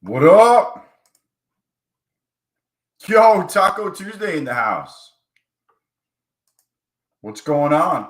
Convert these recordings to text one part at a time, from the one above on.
What up? Yo, Taco Tuesday in the house. What's going on?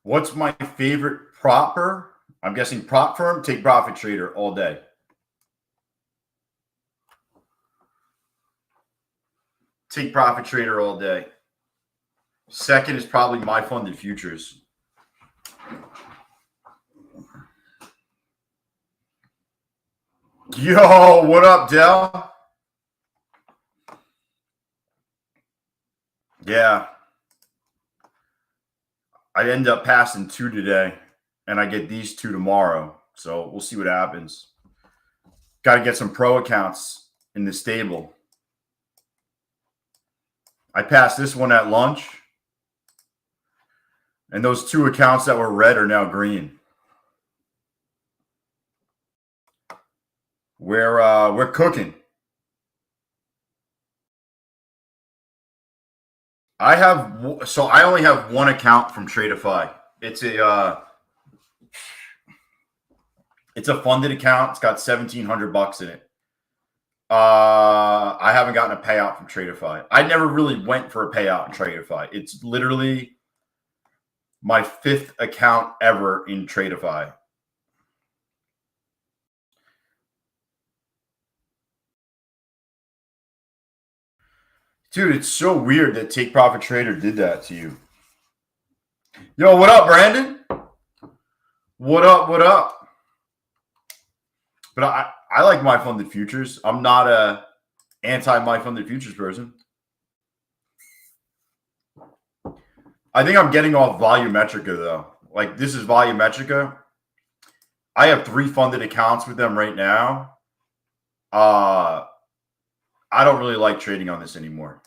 What's my favorite propper? I'm guessing prop firm, take profit trader all day. Take profit trader all day. Second is probably my funded futures. Yo, what up, Dell? Yeah. I end up passing 2 today, and I get these 2 tomorrow. So we'll see what happens. Got to get some pro accounts in the stable. I passed this one at lunch, and those 2 accounts that were red are now green. We're cooking. I only have one account from Tradeify. It's a funded account. It's got $1,700 in it. I haven't gotten a payout from Tradeify. I never really went for a payout in Tradeify. It's literally my 5th account ever in Tradeify. Dude, it's so weird that Take Profit Trader did that to you. Yo, what up, Brandon? What up? What up? But I like my funded futures. I'm not a anti-my funded futures person. I think I'm getting off Volumetrica, though. Like, this is Volumetrica. I have 3 funded accounts with them right now. I don't really like trading on this anymore.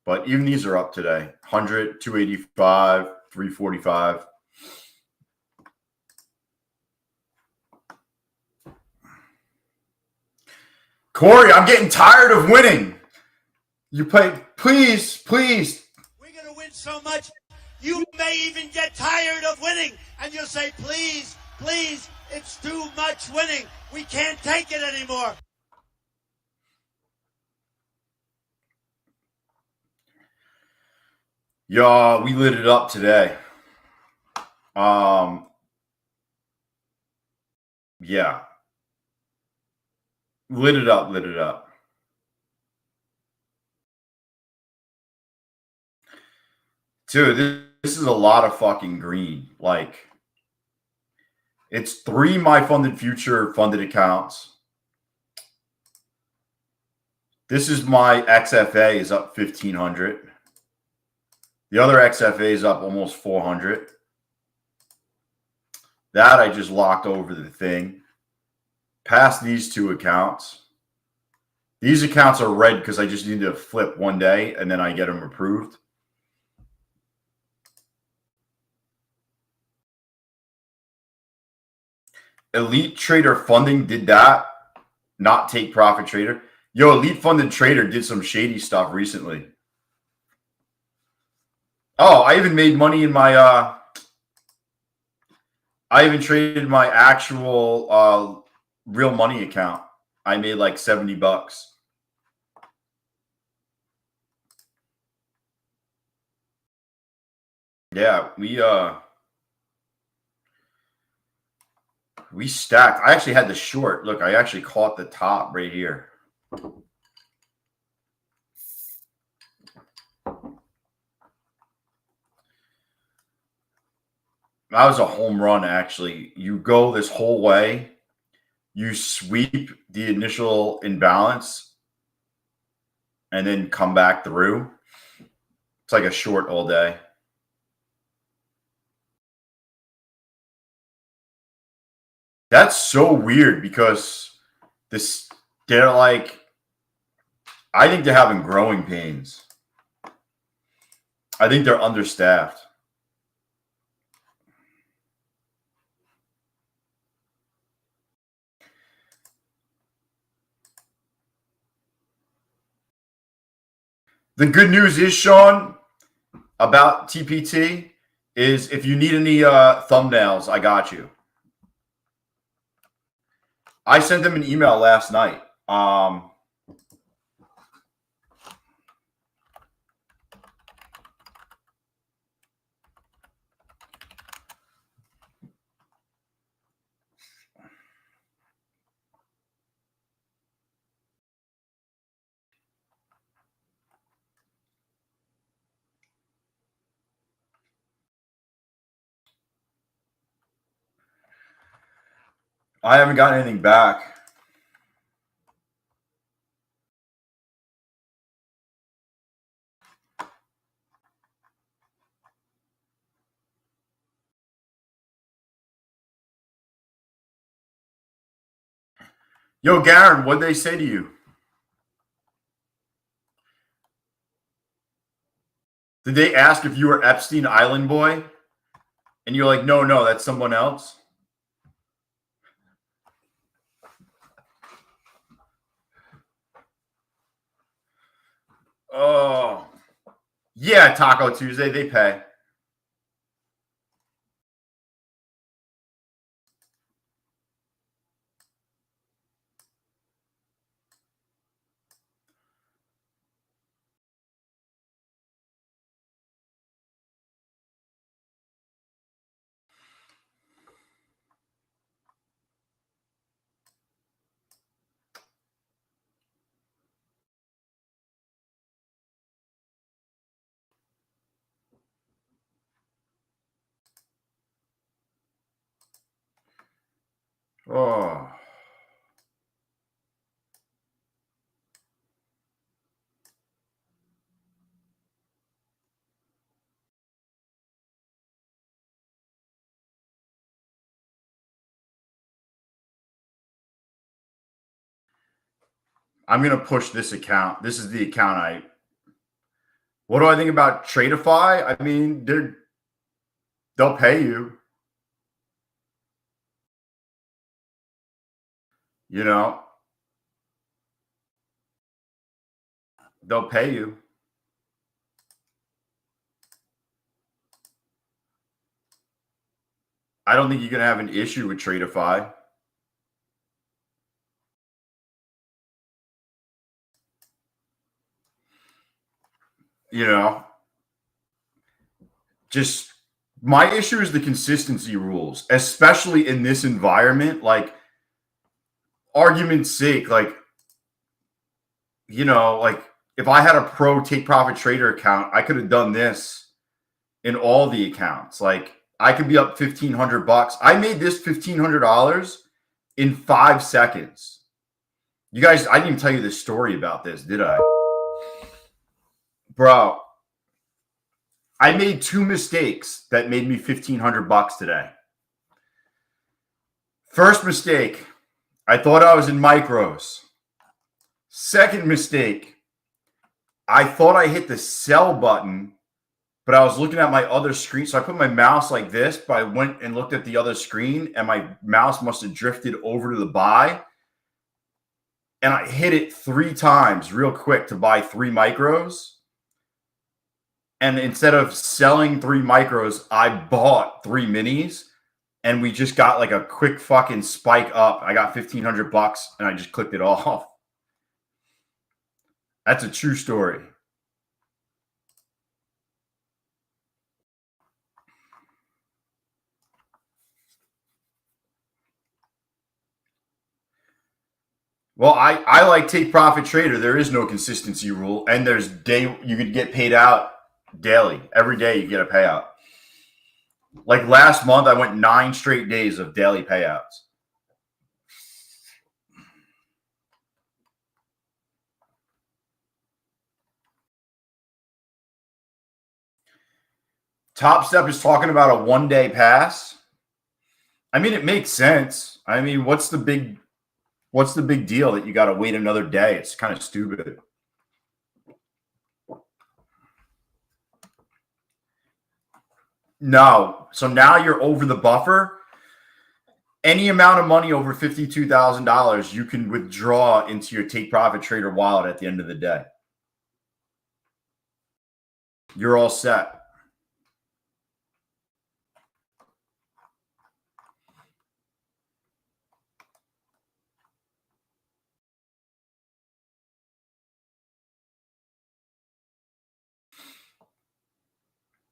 But even these are up today. 100, 285, 345. Corey, I'm getting tired of winning. You play, please. We're going to win so much, you may even get tired of winning. And you'll say, please, it's too much winning. We can't take it anymore. Yo, we lit it up today. Yeah. Lit it up. Dude, this is a lot of fucking green. Like, it's 3 my funded future funded accounts. This is my XFA is up 1,500. The other XFA is up almost 400. That I just locked over the thing. Past these 2 accounts. These accounts are red because I just need to flip one day and then I get them approved. Elite Trader Funding did that. Not Take Profit Trader. Yo, Elite Funded Trader did some shady stuff recently. Oh, I even made money in my I even traded my actual real money account. I made like $70. Yeah, we stacked. I actually had the short. Look, I actually caught the top right here. That was a home run, actually. You go this whole way. You sweep the initial imbalance and then come back through. It's like a short all day. That's so weird because they're like, I think they're having growing pains. I think they're understaffed. The good news is, Sean, about TPT is if you need any thumbnails, I got you. I sent them an email last night. I haven't gotten anything back. Yo, Garen, what'd they say to you? Did they ask if you were Epstein Island boy? And you're like, no, that's someone else? Oh, yeah, Taco Tuesday, they pay. Oh. I'm going to push this account. This is the account What do I think about Tradeify? I mean, they'll pay you. You know, they'll pay you. I don't think you're going to have an issue with Tradeify. You know, just my issue is the consistency rules, especially in this environment. Like, argument's sake, like, you know, like if I had a pro take profit trader account, I could have done this in all the accounts. Like, I could be up $1,500. I made this $1,500 in 5 seconds. You guys, I didn't even tell you this story about this, did I? Bro, I made 2 mistakes that made me $1,500 today. First mistake, I thought I was in micros. Second mistake, I thought I hit the sell button, but I was looking at my other screen. So I put my mouse like this, but I went and looked at the other screen, and my mouse must have drifted over to the buy. And I hit it 3 times real quick to buy 3 micros. And instead of selling 3 micros, I bought 3 minis. And we just got like a quick fucking spike up. I got $1,500 and I just clicked it off. That's a true story. Well, I like take profit trader. There is no consistency rule. And there's you could get paid out daily. Every day you get a payout. Like last month, I went 9 straight days of daily payouts. Top Step is talking about a 1-day pass. I mean, it makes sense. I mean, what's the big deal that you got to wait another day? It's kind of stupid. No. So now you're over the buffer. Any amount of money over $52,000, you can withdraw into your Take Profit Trader wallet at the end of the day. You're all set.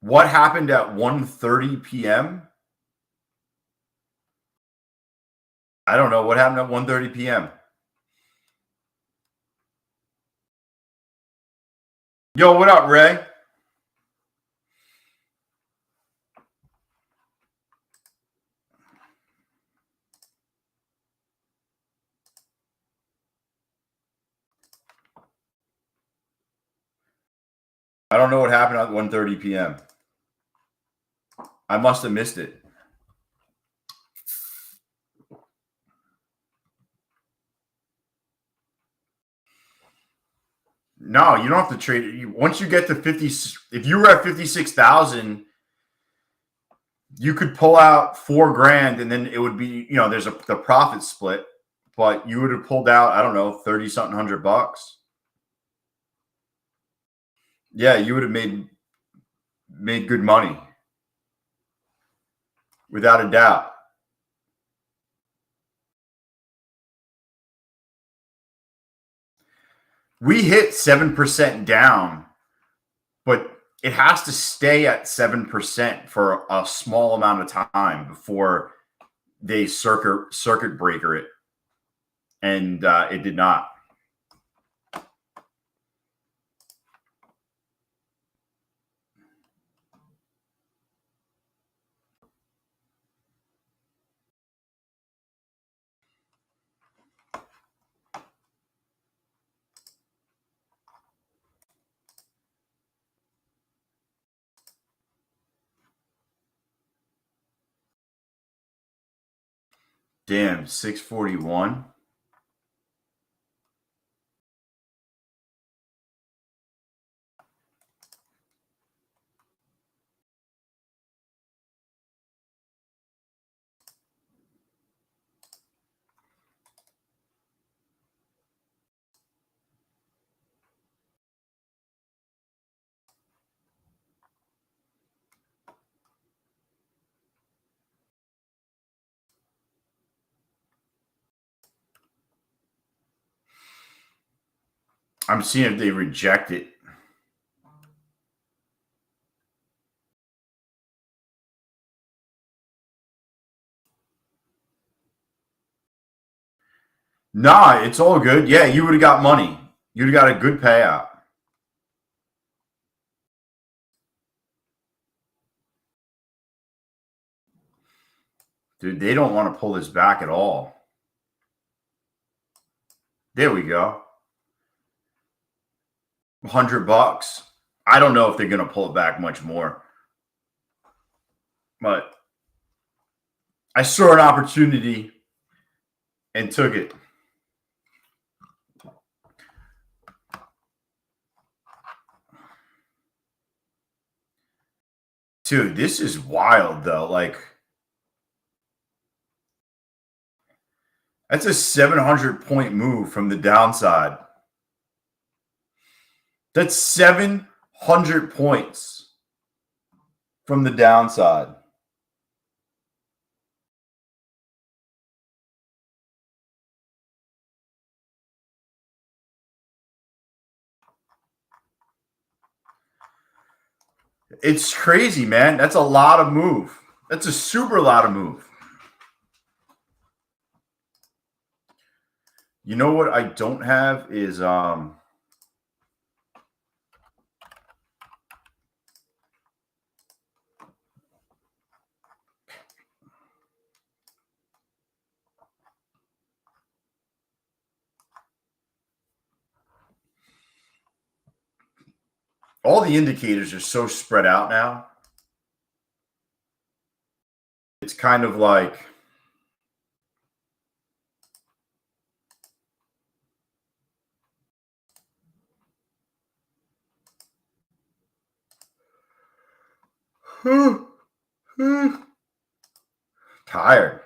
What happened at 1:30 p.m.? I don't know. What happened at 1:30 p.m.? Yo, what up, Ray? I don't know what happened at 1:30 p.m. I must have missed it. No, you don't have to trade it. Once you get to 50, if you were at 56,000, you could pull out $4,000 and then it would be, there's the profit split, but you would have pulled out, I don't know, 30 something $100. Yeah, you would have made good money. Without a doubt. We hit 7% down, but it has to stay at 7% for a small amount of time before they circuit breaker it. And it did not. Damn, 641. I'm seeing if they reject it. Nah, it's all good. Yeah, you would have got money. You'd have got a good payout. Dude, they don't want to pull this back at all. There we go. $100. I don't know if they're going to pull it back much more. But I saw an opportunity and took it. Dude, this is wild, though. Like, that's a 700-point move from the downside. That's 700 points from the downside. It's crazy, man. That's a lot of move. That's a super lot of move. You know what I don't have is all the indicators are so spread out now. It's kind of like Tired.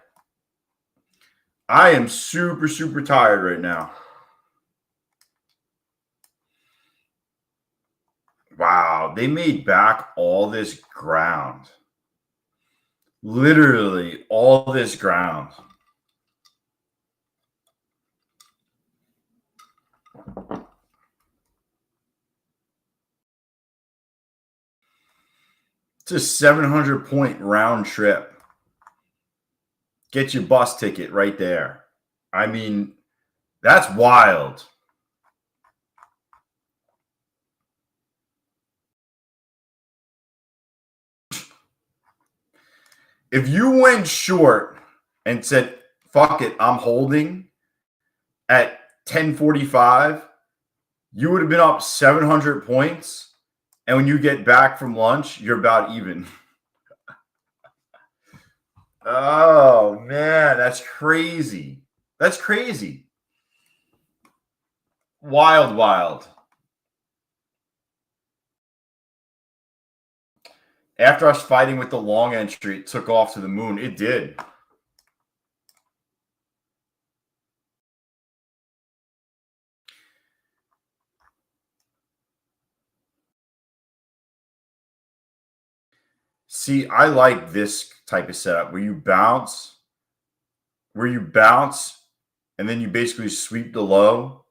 I am super, super tired right now. Wow, they made back all this ground. Literally all this ground. It's a 700-point round trip. Get your bus ticket right there. I mean, that's wild. If you went short and said, fuck it, I'm holding at 10:45, you would have been up 700 points. And when you get back from lunch, you're about even. Oh, man, that's crazy. That's crazy. Wild, wild. After us fighting with the long entry, it took off to the moon. It did. See, I like this type of setup where you bounce, and then you basically sweep the low,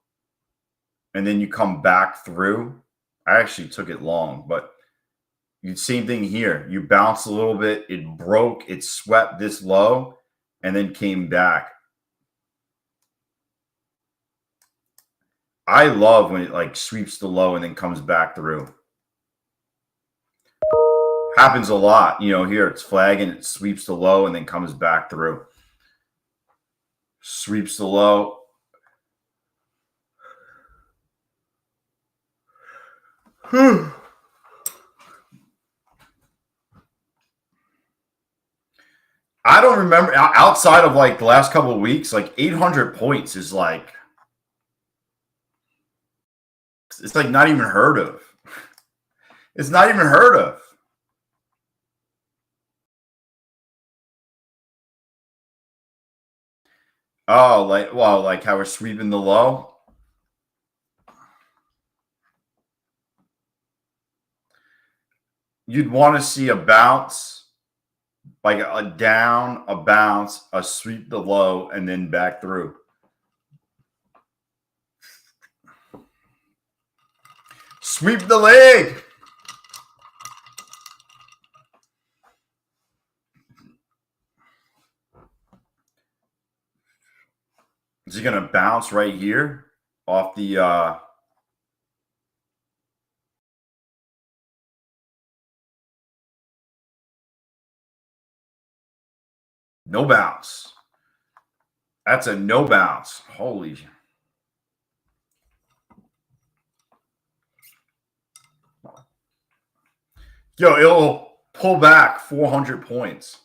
and then you come back through. I actually took it long, but same thing here. You bounced a little bit, it broke, it swept this low, and then came back. I love when it like sweeps the low and then comes back through. Happens a lot. You know, here it's flagging, it sweeps the low and then comes back through. Sweeps the low. I don't remember outside of like the last couple of weeks, like 800 points is like, it's like not even heard of. It's not even heard of. Oh, like how we're sweeping the low. You'd want to see a bounce, like a down, a bounce, a sweep the low, and then back through. Sweep the leg. Is he going to bounce right here off the no bounce? That's a no bounce. Holy. Yo, it'll pull back 400 points.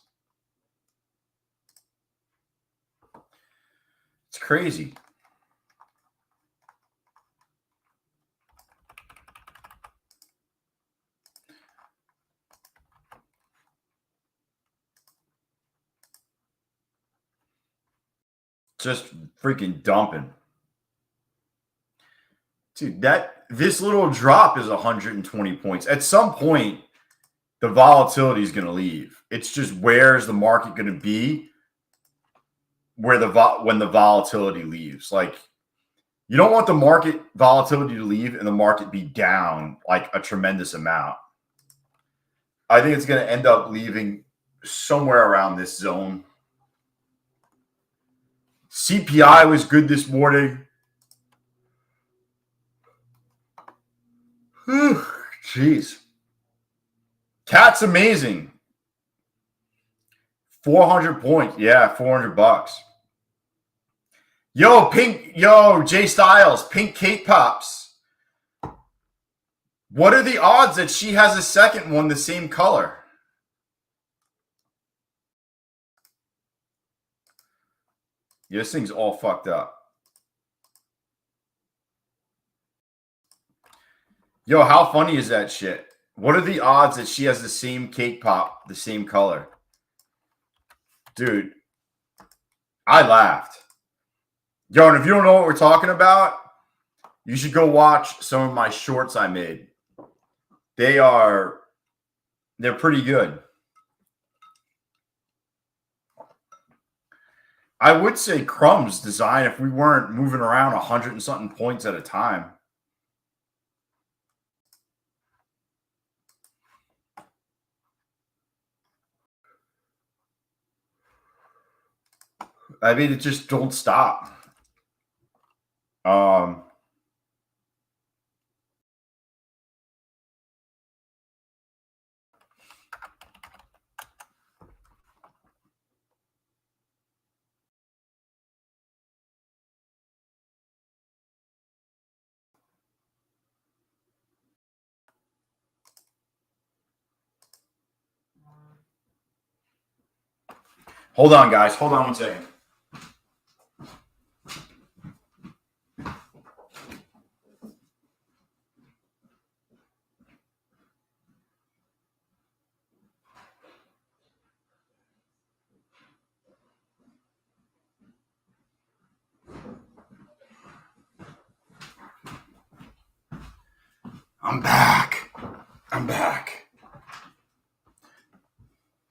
It's crazy. Just freaking dumping. Dude, this little drop is 120 points. At some point, the volatility is going to leave. It's just where's the market going to be when the volatility leaves. Like, you don't want the market volatility to leave and the market be down like a tremendous amount. I think it's going to end up leaving somewhere around this zone. CPI was good this morning. Jeez. Cat's amazing. 400 points. Yeah, $400. Yo, Jay Styles, pink cake pops. What are the odds that she has a second one the same color? Yeah, this thing's all fucked up. Yo, how funny is that shit? What are the odds that she has the same cake pop, the same color? Dude, I laughed. Yo, and if you don't know what we're talking about, you should go watch some of my shorts I made. They're pretty good. I would say Crumb's design if we weren't moving around 100 and something points at a time. I mean, it just don't stop. Hold on, guys. Hold on one second. I'm back.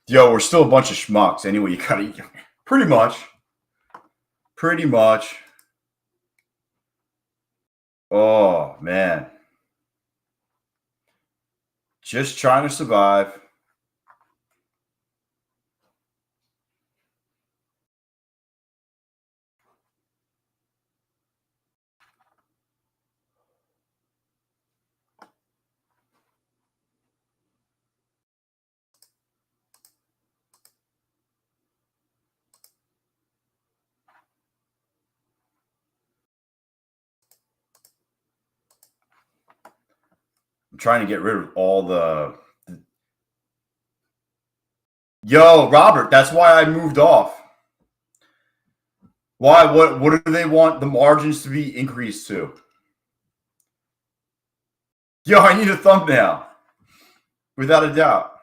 Yo, we're still a bunch of schmucks. Anyway, you gotta eat. Pretty much. Oh, man. Just trying to survive. I'm trying to get rid of all the... Yo, Robert, that's why I moved off. Why? What do they want the margins to be increased to? Yo, I need a thumbnail. Without a doubt.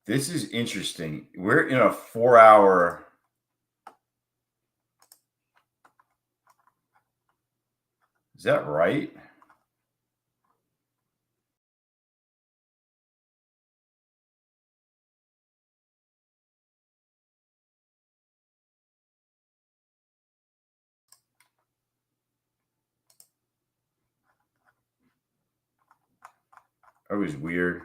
This is interesting. We're in a 4-hour... Is that right? That was weird.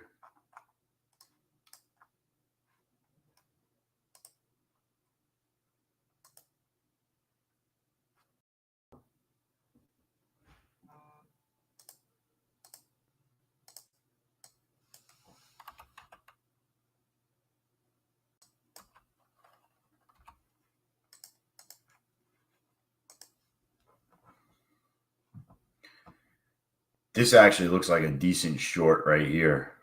This actually looks like a decent short right here.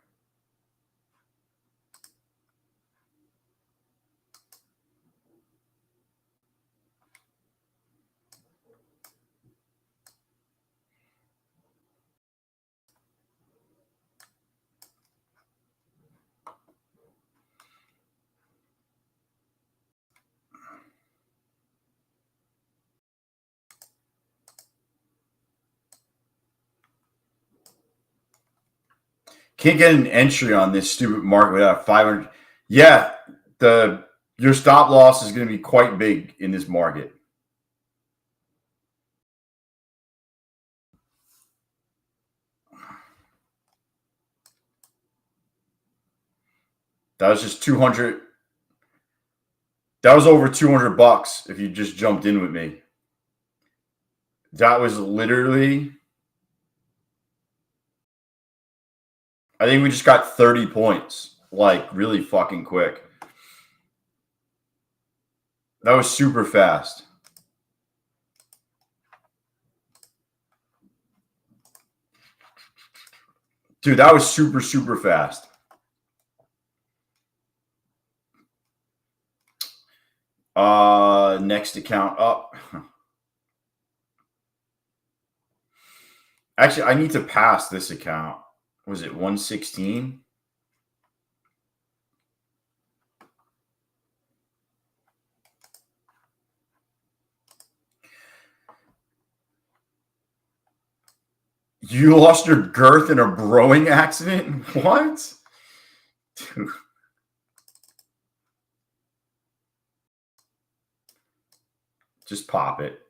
Can't get an entry on this stupid market without 500. Yeah, your stop loss is going to be quite big in this market. That was just 200. That was over $200 if you just jumped in with me. That was literally... I think we just got 30 points, like really fucking quick. That was super fast. Dude, that was super, super fast. Next account up. Actually, I need to pass this account. Was it 116? You lost your girth in a rowing accident? What? Dude. Just pop it.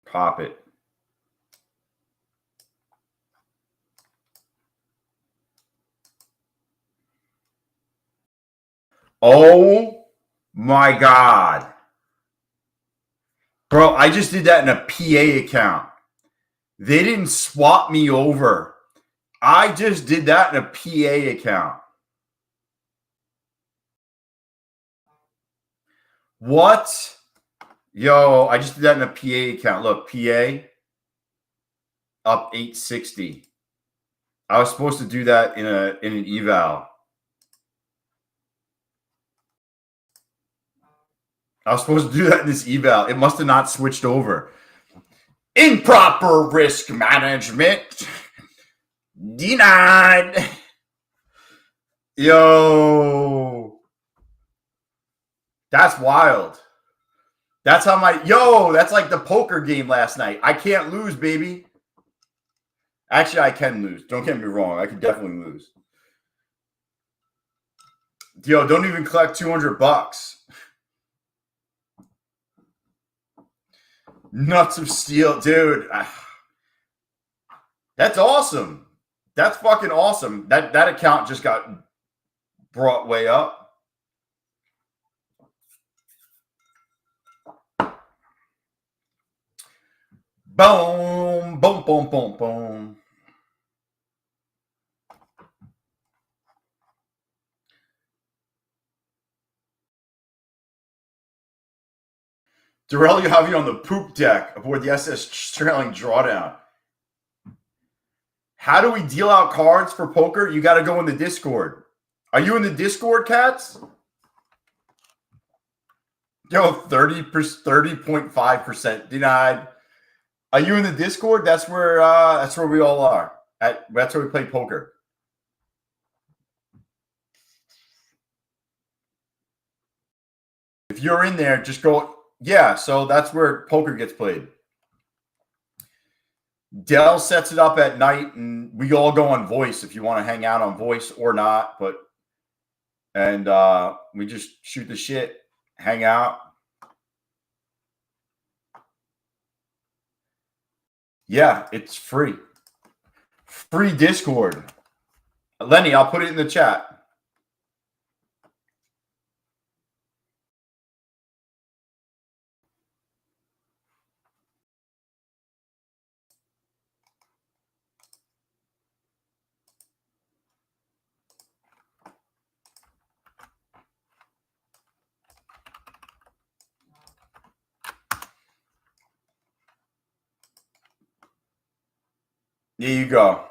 Pop it. Oh my God. Bro, I just did that in a PA account. They didn't swap me over. I just did that in a PA account. What? Yo, I just did that in a PA account. Look, PA up 860. I was supposed to do that in an eval. I was supposed to do that in this eval. It must have not switched over. Improper risk management. Denied. Yo. That's wild. That's how that's like the poker game last night. I can't lose, baby. Actually, I can lose. Don't get me wrong. I could definitely lose. Yo, don't even collect $200. Nuts of steel, dude. That's awesome. That's fucking awesome. That account just got brought way up. Boom, boom, boom, boom, boom. Darrell, you have you on the poop deck aboard the SS Sterling Drawdown. How do we deal out cards for poker? You got to go in the Discord. Are you in the Discord, cats? Yo, 30.5% denied. Are you in the Discord? That's where we all are. That's where we play poker. If you're in there, just go. Yeah, so that's where poker gets played. Dell sets it up at night, and we all go on voice if you want to hang out on voice or not. And we just shoot the shit, hang out. Yeah, it's free. Free Discord. Lenny, I'll put it in the chat. There you go.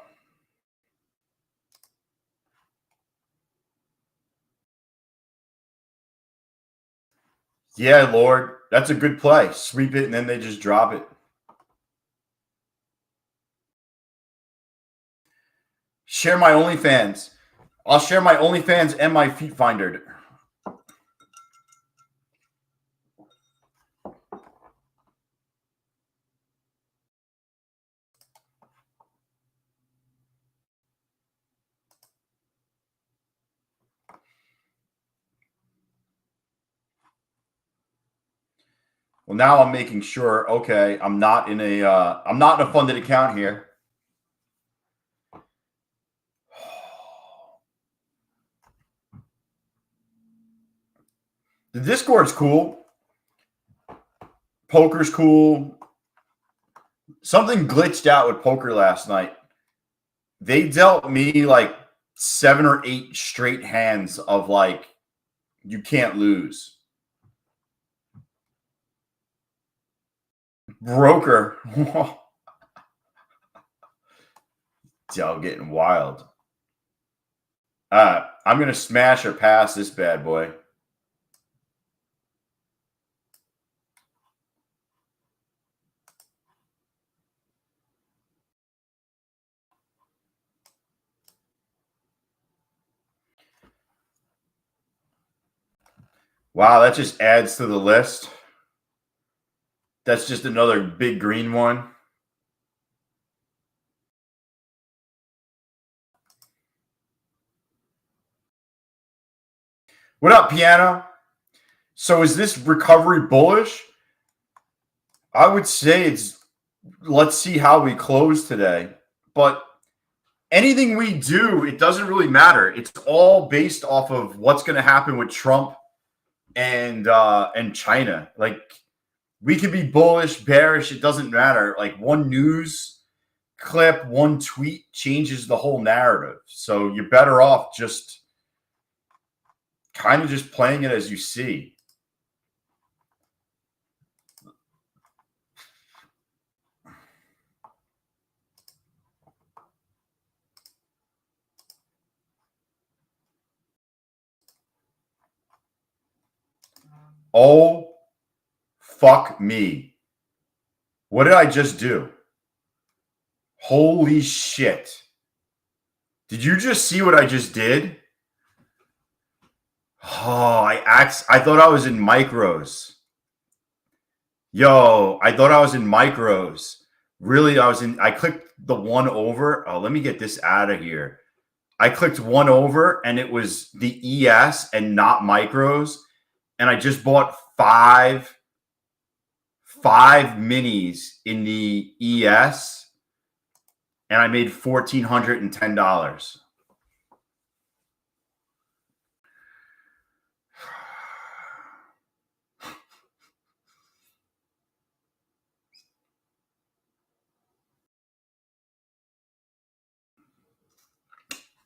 Yeah, Lord. That's a good play. Sweep it, and then they just drop it. Share my OnlyFans. I'll share my OnlyFans and my Feet Finder. Well, now I'm making sure. Okay, I'm not in a funded account here. The Discord's cool. Poker's cool. Something glitched out with poker last night. They dealt me like 7 or 8 straight hands of like, you can't lose. Broker. Dell getting wild. I'm gonna smash or pass this bad boy. Wow, that just adds to the list. That's just another big green one. What up, Piano? So is this recovery bullish? I would say it's, let's see how we close today. But anything we do, it doesn't really matter. It's all based off of what's going to happen with Trump and China. Like, we could be bullish, bearish, it doesn't matter. Like, one news clip, one tweet changes the whole narrative. So you're better off just kind of just playing it as you see. Oh, fuck me. What did I just do? Holy shit. Did you just see what I just did? Oh, I thought I was in micros. Yo, I thought I was in micros. Really, I clicked the one over. Oh, let me get this out of here. I clicked one over and it was the ES and not micros. And I just bought five minis in the ES and I made $1,410.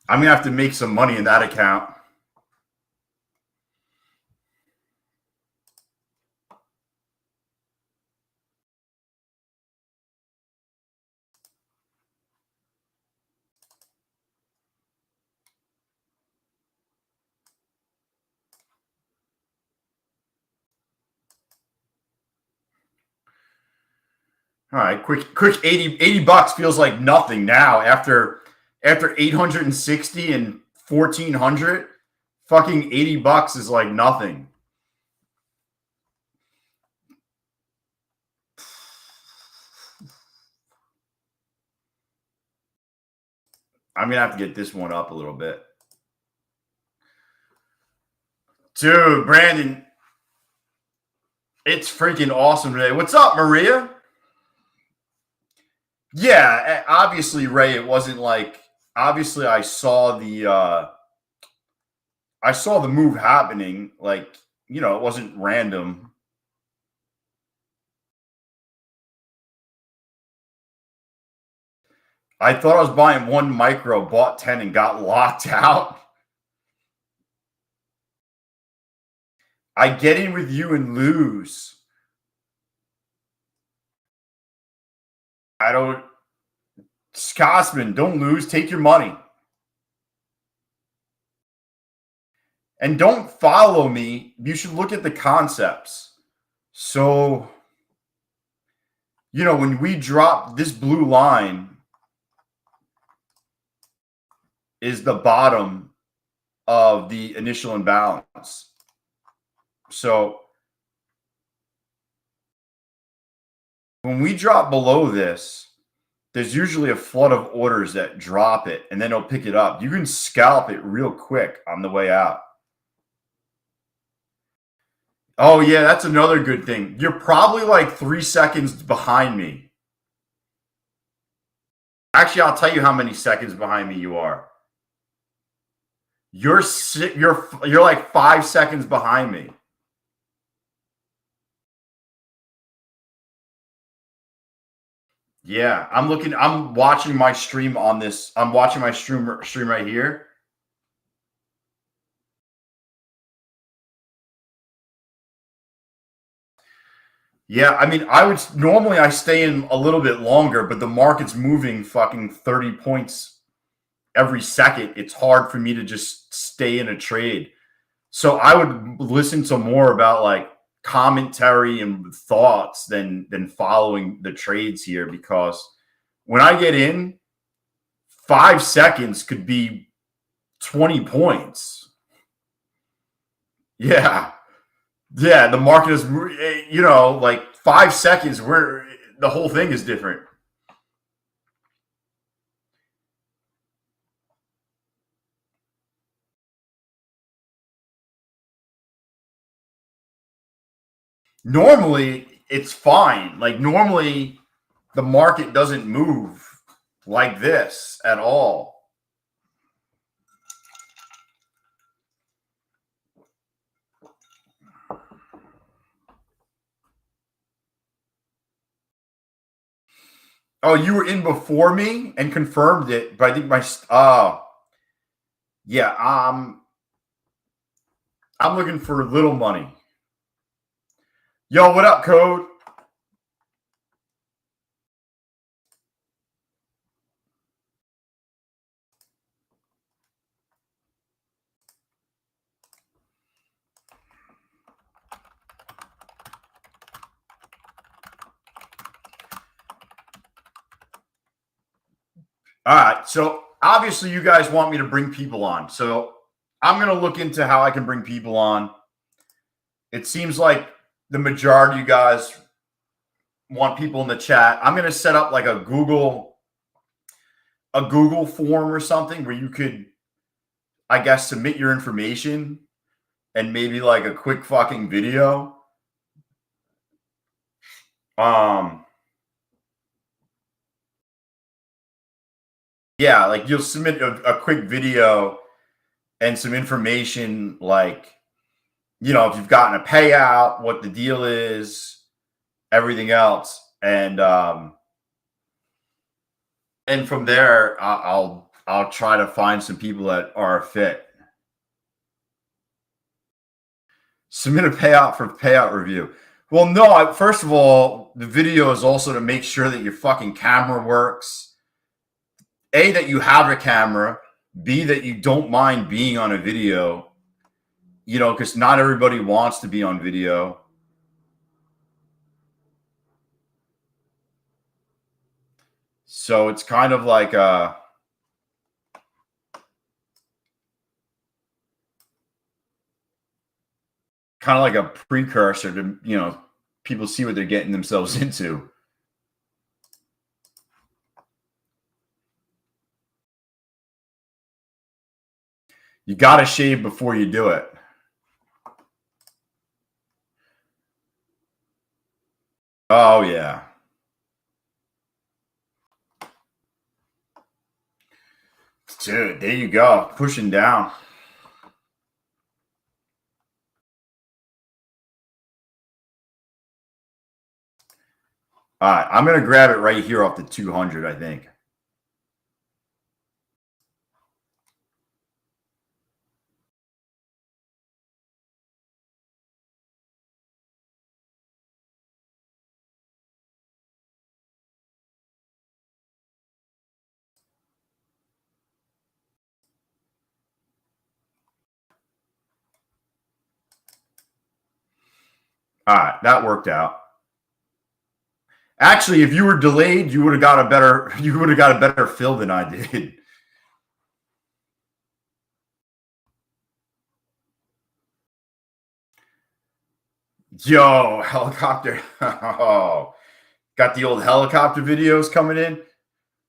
I'm going to have to make some money in that account. All right, quick 80 bucks feels like nothing now after 860 and 1400. Fucking 80 bucks is like nothing. I'm going to have to get this one up a little bit. Dude, Brandon, it's freaking awesome today. What's up, Maria? Yeah, obviously, Ray, it wasn't like, obviously I saw the move happening. Like, you know, it wasn't random. I thought I was buying one micro, bought 10 and got locked out. I get in with you and lose. I don't, Scotsman, don't lose. Take your money. And don't follow me. You should look at the concepts. So, you know, when we drop this blue line is the bottom of the initial imbalance. So when we drop below this, there's usually a flood of orders that drop it and then it'll pick it up. You can scalp it real quick on the way out. Oh, yeah, that's another good thing. You're probably like 3 seconds behind me. Actually, I'll tell you how many seconds behind me you are. You're like 5 seconds behind me. Yeah, I'm watching my stream on this. I'm watching my stream right here. Yeah, I mean, normally I stay in a little bit longer, but the market's moving fucking 30 points every second, it's hard for me to just stay in a trade. So I would listen to more about like commentary and thoughts than following the trades here, because when I get in, 5 seconds could be 20 points. Yeah. Yeah, the market is, like 5 seconds where the whole thing is different. Normally, it's fine. Like normally the market doesn't move like this at all. Oh, you were in before me and confirmed it, but I think yeah, I'm looking for little money. Yo, what up, Code? All right, so obviously you guys want me to bring people on, so I'm going to look into how I can bring people on. It seems like the majority of you guys want people in the chat. I'm going to set up like a Google form or something where you could, I guess, submit your information and maybe like a quick fucking video. Yeah, like you'll submit a quick video and some information, like, if you've gotten a payout, what the deal is, everything else. And from there, I'll try to find some people that are a fit. Submit a payout for payout review. Well, no, first of all, the video is also to make sure that your fucking camera works. A, that you have a camera. B, that you don't mind being on a video, because not everybody wants to be on video. So it's kind of like a precursor to, people see what they're getting themselves into. You got to shave before you do it. Oh, yeah. Dude, there you go. Pushing down. All right. I'm going to grab it right here off the 200, I think. All right. That worked out. Actually, if you were delayed, you would have got a better fill than I did. Yo, helicopter. Oh, got the old helicopter videos coming in.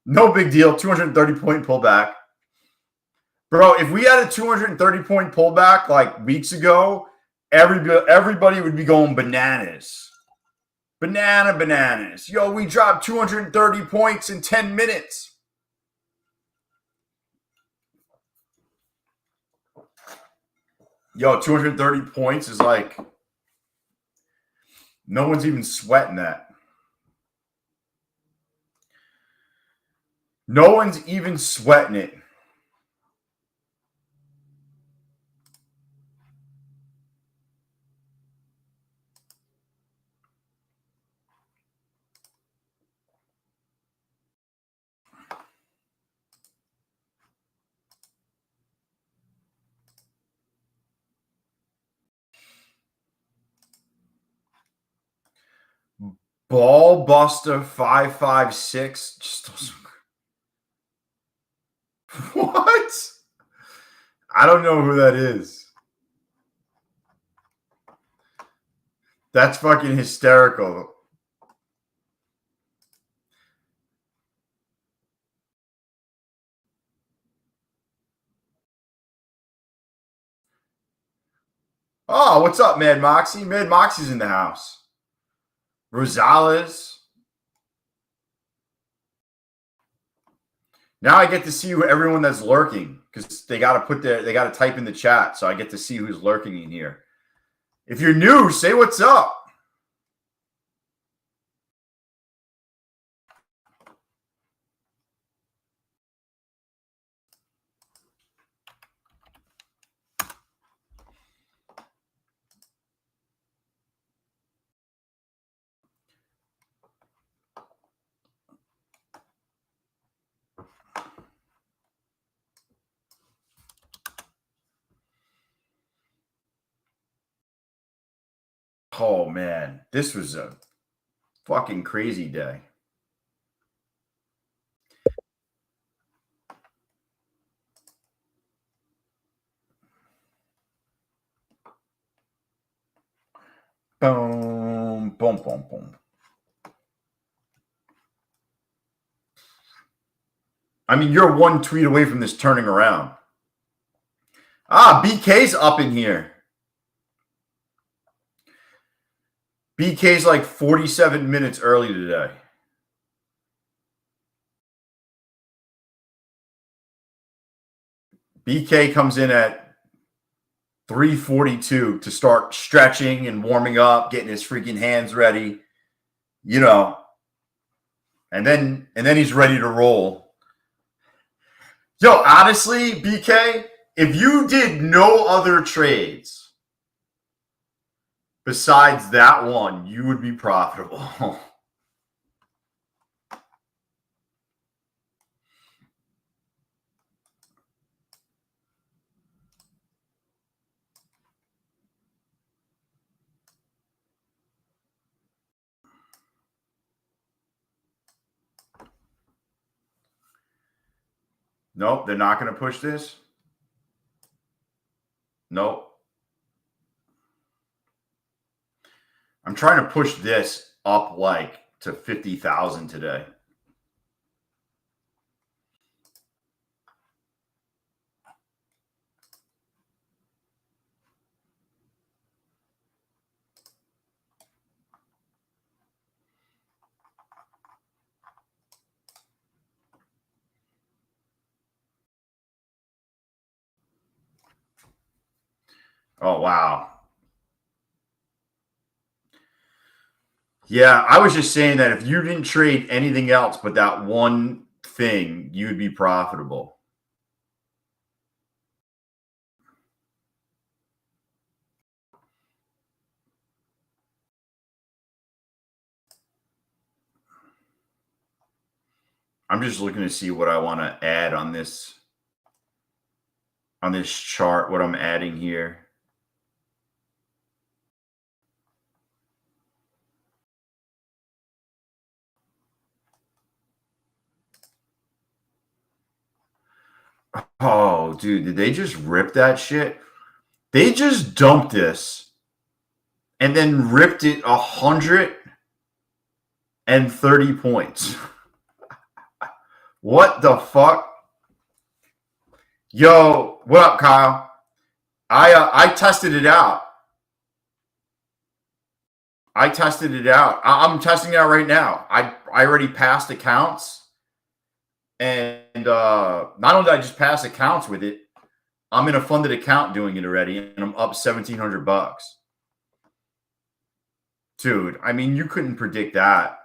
No big deal. 230 point pullback. Bro, if we had a 230 point pullback like weeks ago, everybody would be going bananas. Bananas. Yo, we dropped 230 points in 10 minutes. Yo, 230 points is like, no one's even sweating that. No one's even sweating it. Ball Buster 556 just doesn't. What? I don't know who that is. That's fucking hysterical. Oh, what's up, Mad Moxie? Mad Moxie's in the house. Rosales. Now I get to see everyone that's lurking because they got to type in the chat, so I get to see who's lurking in here. If you're new, say what's up. Oh man, this was a fucking crazy day. Boom, boom, boom, boom. I mean, you're one tweet away from this turning around. Ah, BK's up in here. BK's like 47 minutes early today. BK comes in at 3:42 to start stretching and warming up, getting his freaking hands ready, you know. And then he's ready to roll. Yo, honestly, BK, if you did no other trades besides that one, you would be profitable. Nope, they're not going to push this. Nope. I'm trying to push this up like to 50,000 today. Oh, wow. Yeah, I was just saying that if you didn't trade anything else but that one thing, you'd be profitable. I'm just looking to see what I want to add on this chart, what I'm adding here. Oh, dude, did they just rip that shit? They just dumped this and then ripped it 130 points. What the fuck? Yo, what up, Kyle? I tested it out. I'm testing it out right now. I already passed accounts. And not only did I just pass accounts with it, I'm in a funded account doing it already, and I'm up $1,700. Dude, I mean, you couldn't predict that.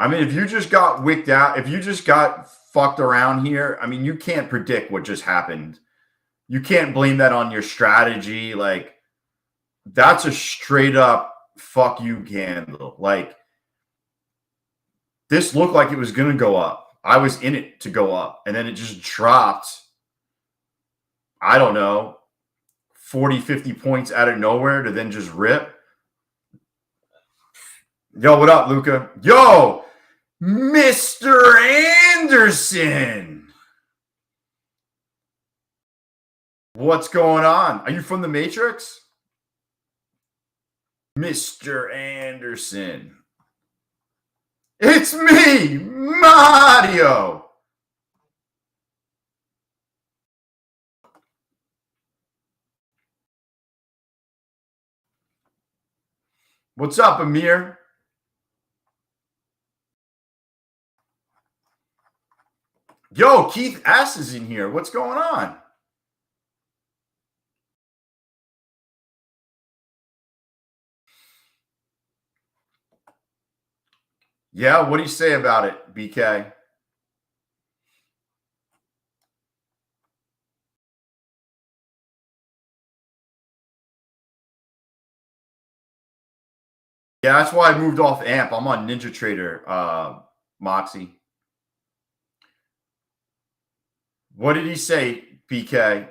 I mean, if you just got wicked out, if you just got fucked around here, I mean, you can't predict what just happened. You can't blame that on your strategy. Like, that's a straight up fuck you candle. Like, This looked like it was going to go up. I was in it to go up, and then it just dropped, I don't know, 40, 50 points out of nowhere to then just rip. Yo, what up, Luca? Yo, Mr. Anderson. What's going on? Are you from the Matrix? Mr. Anderson. It's me, Mario. What's up, Amir? Yo, Keith S is in here. What's going on? Yeah, what do you say about it, BK? Yeah, that's why I moved off AMP. I'm on Ninja Trader, Moxie. What did he say, BK?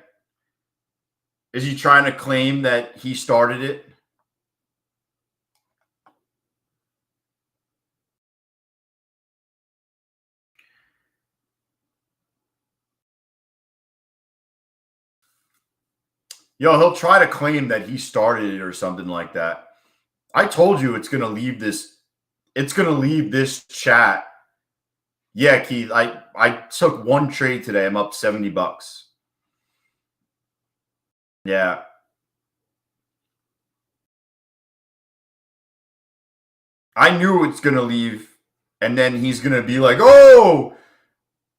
Is he trying to claim that he started it? Yo, he'll try to claim that he started it or something like that. I told you it's going to leave this. It's going to leave this chat. Yeah, Keith, I took one trade today. I'm up $70. Yeah. I knew it's going to leave, and then he's going to be like, oh,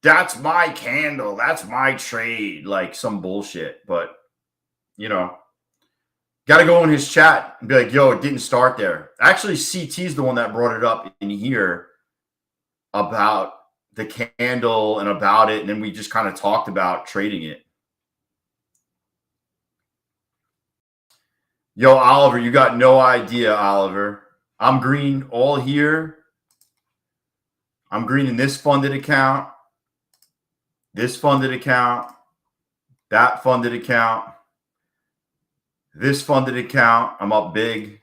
that's my candle. That's my trade. Like some bullshit. But, you know, got to go in his chat and be like, yo, it didn't start there. Actually, CT's the one that brought it up in here about the candle and about it. And then we just kind of talked about trading it. Yo, Oliver, you got no idea, Oliver. I'm green all here. I'm green in this funded account, this funded account, that funded account, this funded account. I'm up big.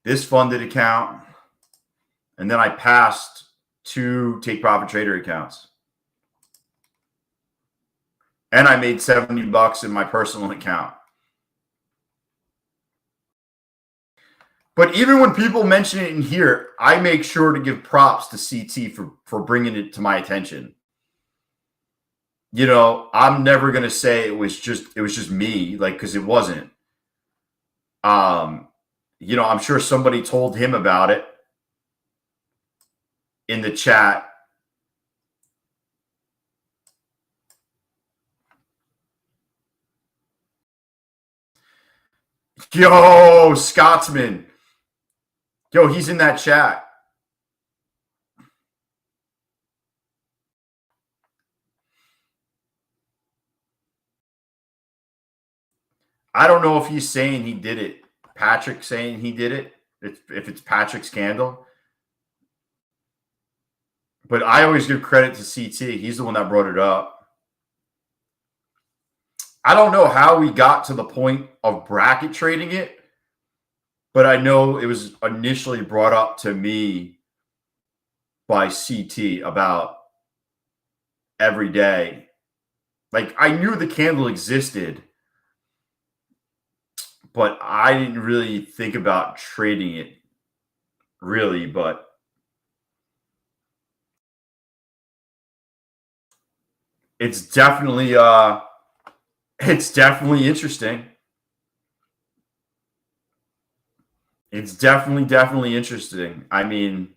This funded account. And then I passed 2 take profit trader accounts. And I made $70 in my personal account. But even when people mention it in here, I make sure to give props to CT for bringing it to my attention. You know, I'm never going to say it was just me, like, because it wasn't. You know, I'm sure somebody told him about it in the chat. Yo, Scotsman. Yo, he's in that chat. I don't know if he's saying he did it. Patrick saying he did it. If it's Patrick's candle. But I always give credit to CT. He's the one that brought it up. I don't know how we got to the point of bracket trading it, but I know it was initially brought up to me by CT about every day. Like, I knew the candle existed, but I didn't really think about trading it, really. But it's definitely interesting. It's definitely interesting. I mean,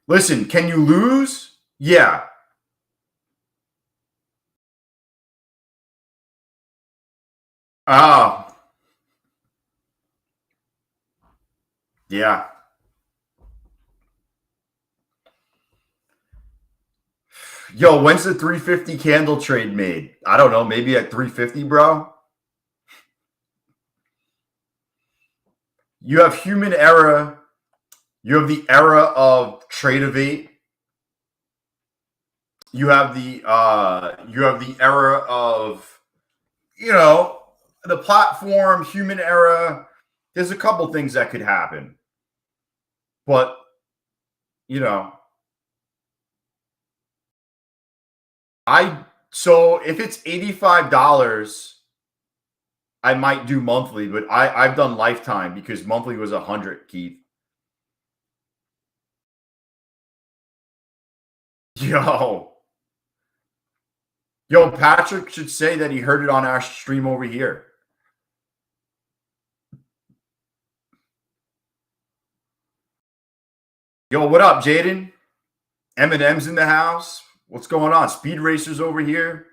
listen, can you lose? Yeah. Yeah. Yo, when's the 350 candle trade made? I don't know. Maybe at 350, bro. You have human error. You have the era of Tradeovate. You have the era of, the platform, human era. There's a couple things that could happen. But, so if it's $85, I might do monthly, but I've done lifetime because monthly was 100, Keith. Yo, Patrick should say that he heard it on our stream over here. Yo, what up, Jaden? Eminem's in the house. What's going on? Speed Racers over here.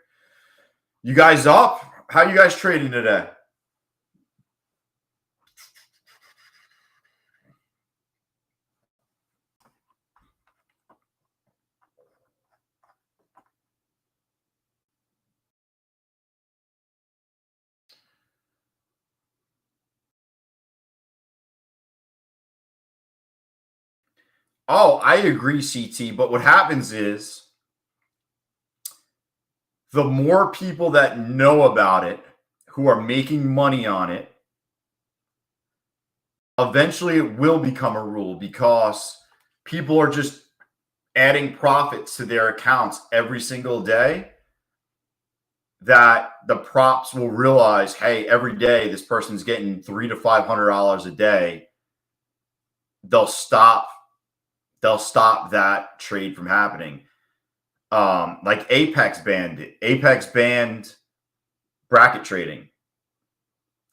You guys up? How you guys trading today? Oh, I agree, CT. But what happens is the more people that know about it, who are making money on it, eventually it will become a rule because people are just adding profits to their accounts every single day, that the props will realize, hey, every day this person's getting $300 to $500 a day. They'll stop that trade from happening. Like Apex banned it. Apex banned bracket trading.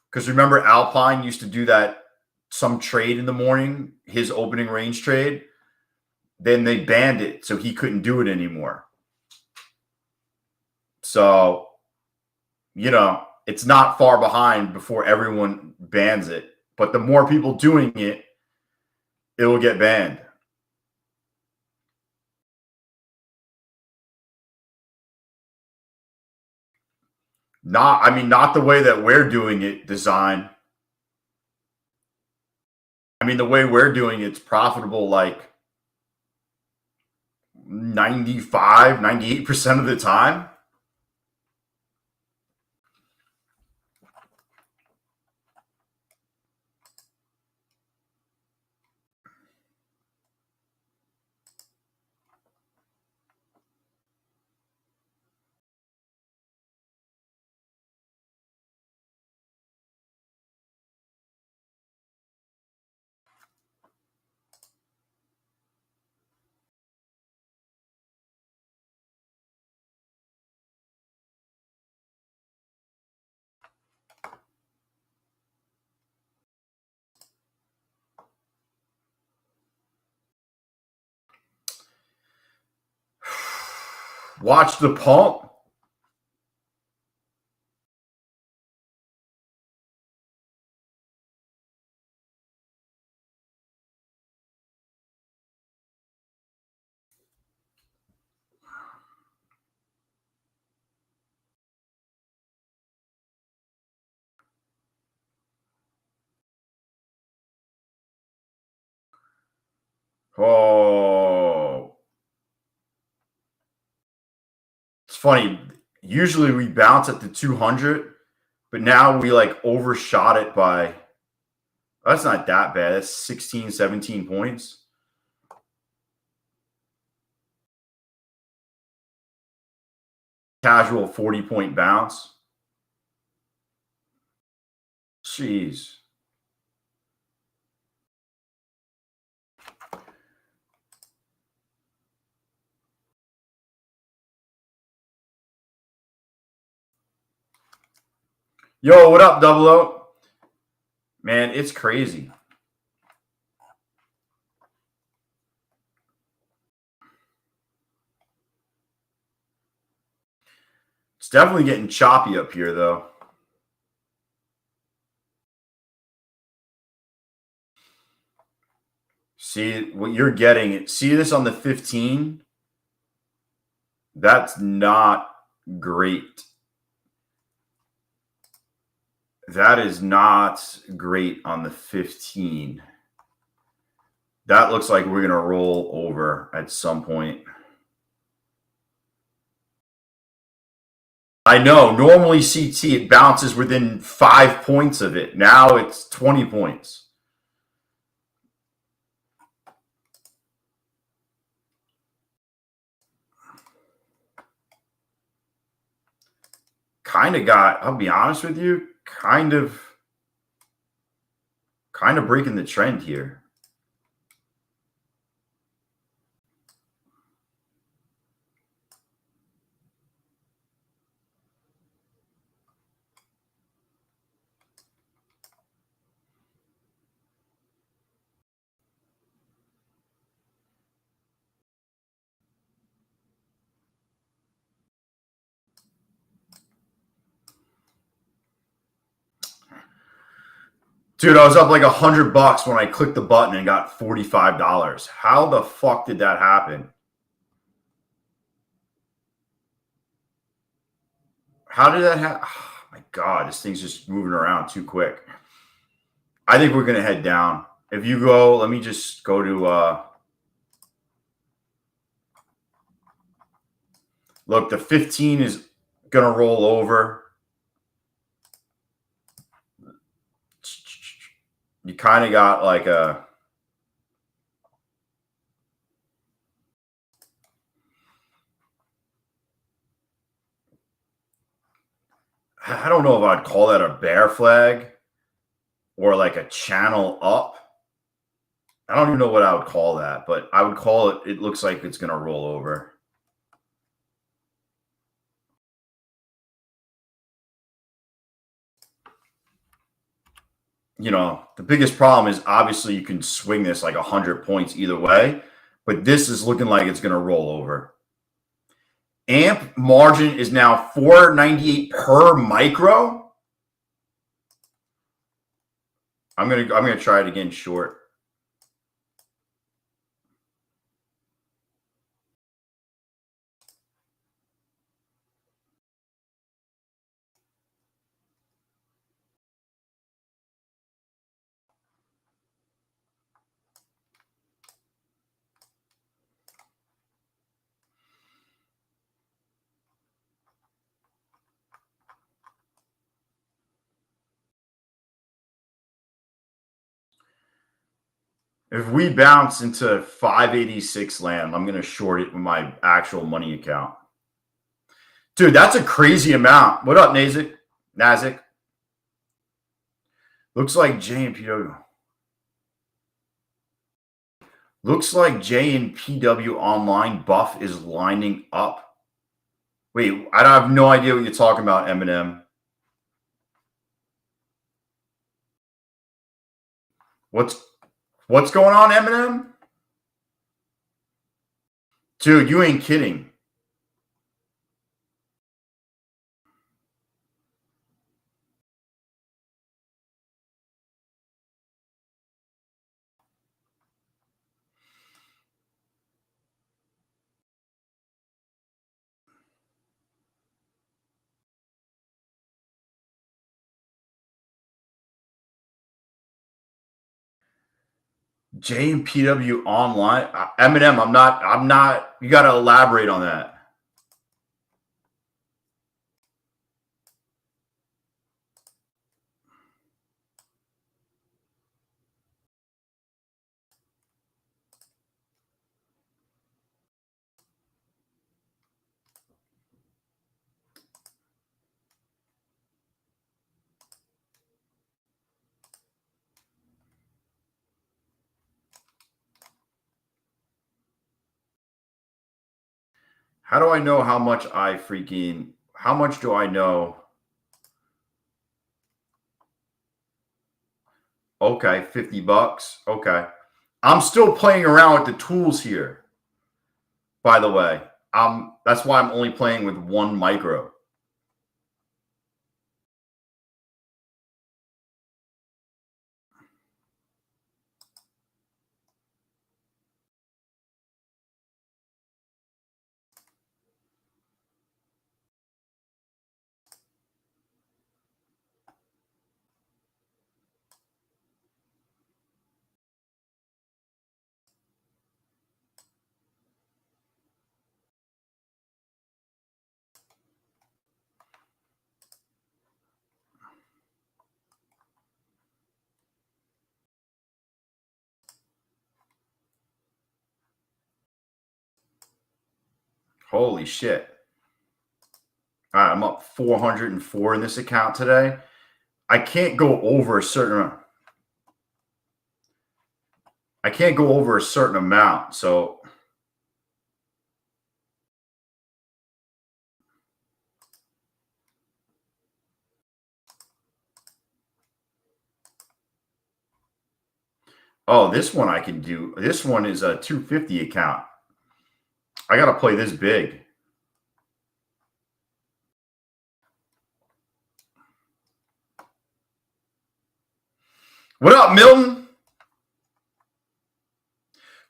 Because remember, Alpine used to do that, some trade in the morning, his opening range trade. Then they banned it, so he couldn't do it anymore. So, it's not far behind before everyone bans it. But the more people doing it, it will get banned. Not the way that we're doing it, design. The way we're doing it's profitable like 95, 98% of the time. Watch the pump. Oh, it's funny. Usually we bounce at the 200, but now we like overshot it by, that's not that bad. That's 16, 17 points. Casual 40-point bounce. Jeez. Yo, what up, Double O? Man, it's crazy. It's definitely getting choppy up here, though. See what you're getting. See this on the 15? That's not great. That is not great on the 15. That looks like we're going to roll over at some point. I know. Normally CT, it bounces within 5 points of it. Now it's 20 points. Kind of got, I'll be honest with you, kind of breaking the trend here. Dude, I was up like $100 when I clicked the button and got $45. How the fuck did that happen? How did that happen? Oh, my God, this thing's just moving around too quick. I think we're going to head down. If you go, let me just go to, look, the 15 is going to roll over. You kind of got like a, I don't know if I'd call that a bear flag or like a channel up. I don't even know what I would call that, but I would call it, it looks like it's going to roll over. You know, the biggest problem is obviously you can swing this like 100 points either way, but this is looking like it's going to roll over. AMP margin is now 498 per micro. I'm gonna try it again short. If we bounce into 586 land, I'm going to short it with my actual money account. Dude, that's a crazy amount. What up, Nasdaq? Looks like JNPW. Looks like JNPW online buff is lining up. Wait, I have no idea what you're talking about, Eminem. What's going on, Eminem? Dude, you ain't kidding. JNPW online. Eminem, I'm not, you got to elaborate on that. How do I know how much how much do I know? Okay, $50. Okay. I'm still playing around with the tools here, by the way. That's why I'm only playing with one micro. Holy shit. All right, I'm up 404 in this account today. I can't go over a certain amount. So oh, this one I can do. This one is a 250 account. I got to play this big. What up, Milton?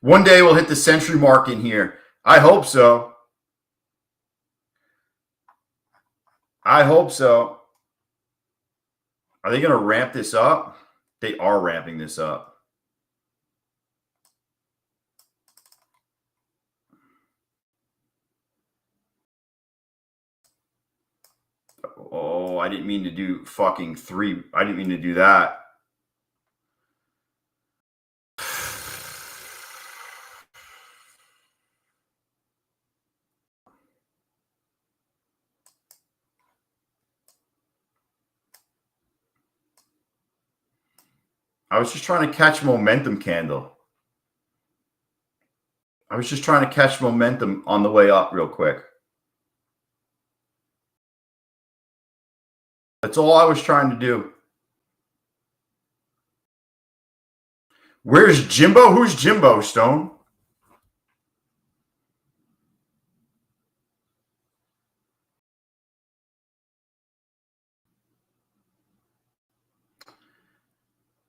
One day we'll hit the century mark in here. I hope so. I hope so. Are they going to ramp this up? They are ramping this up. Oh, I didn't mean to do fucking 3. I didn't mean to do that. I was just trying to catch momentum candle. I was just trying to catch momentum on the way up real quick. That's all I was trying to do. Where's Jimbo? Who's Jimbo, Stone?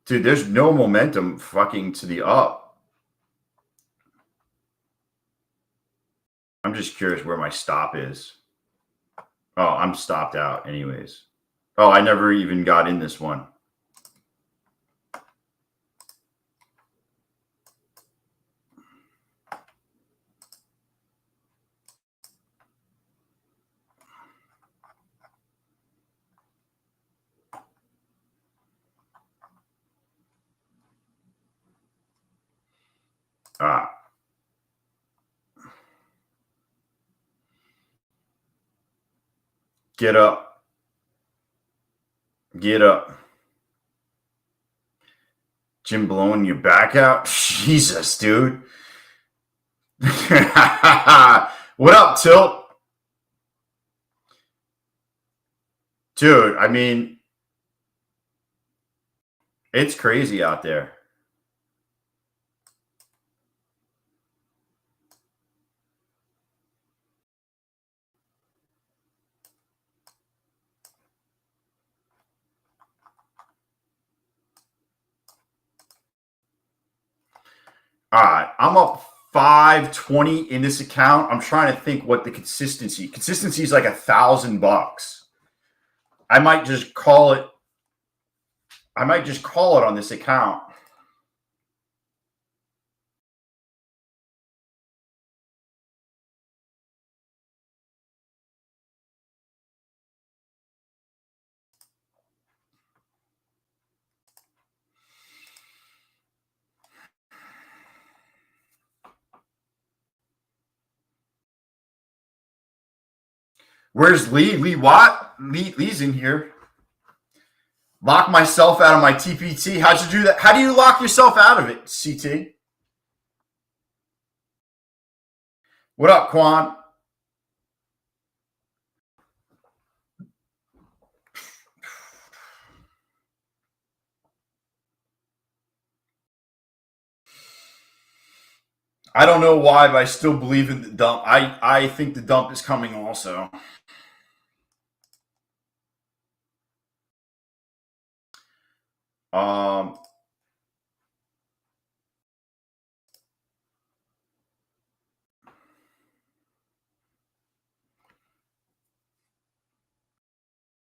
Dude, there's no momentum fucking to the up. I'm just curious where my stop is. Oh, I'm stopped out anyways. Oh, I never even got in this one. Get up. Get up. Jim blowing your back out? Jesus, dude. What up, Tilt? Dude, I mean, it's crazy out there. All right, I'm up 520 in this account. I'm trying to think what the consistency is like $1,000. I might just call it. I might just call it on this account. Where's Lee? Lee Watt? Lee's in here. Lock myself out of my TPT. How'd you do that? How do you lock yourself out of it, CT? What up, Quan? I don't know why, but I still believe in the dump. I think the dump is coming also.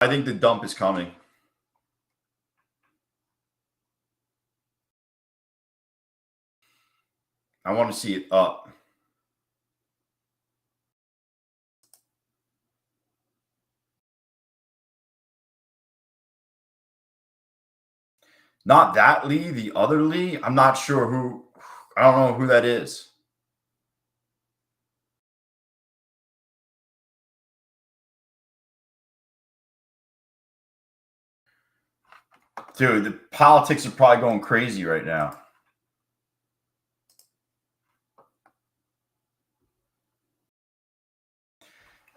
I think the dump is coming. I want to see it up. Not that Lee, the other Lee. I'm not sure who. I don't know who that is. Dude, the politics are probably going crazy right now.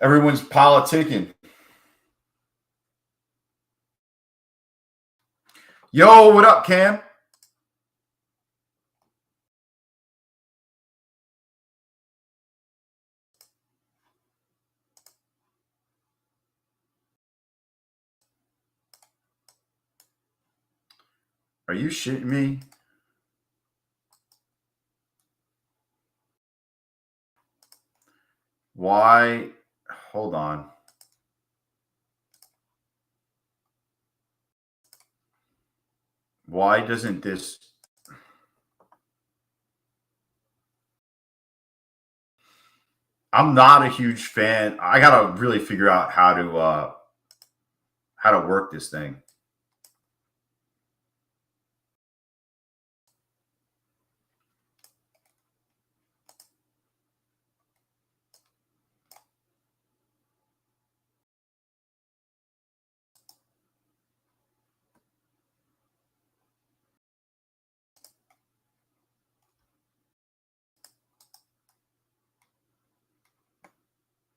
Everyone's politicking. Yo, what up, Cam? Are you shitting me? Why? Hold on. Why doesn't this? I'm not a huge fan. I gotta really figure out how to work this thing.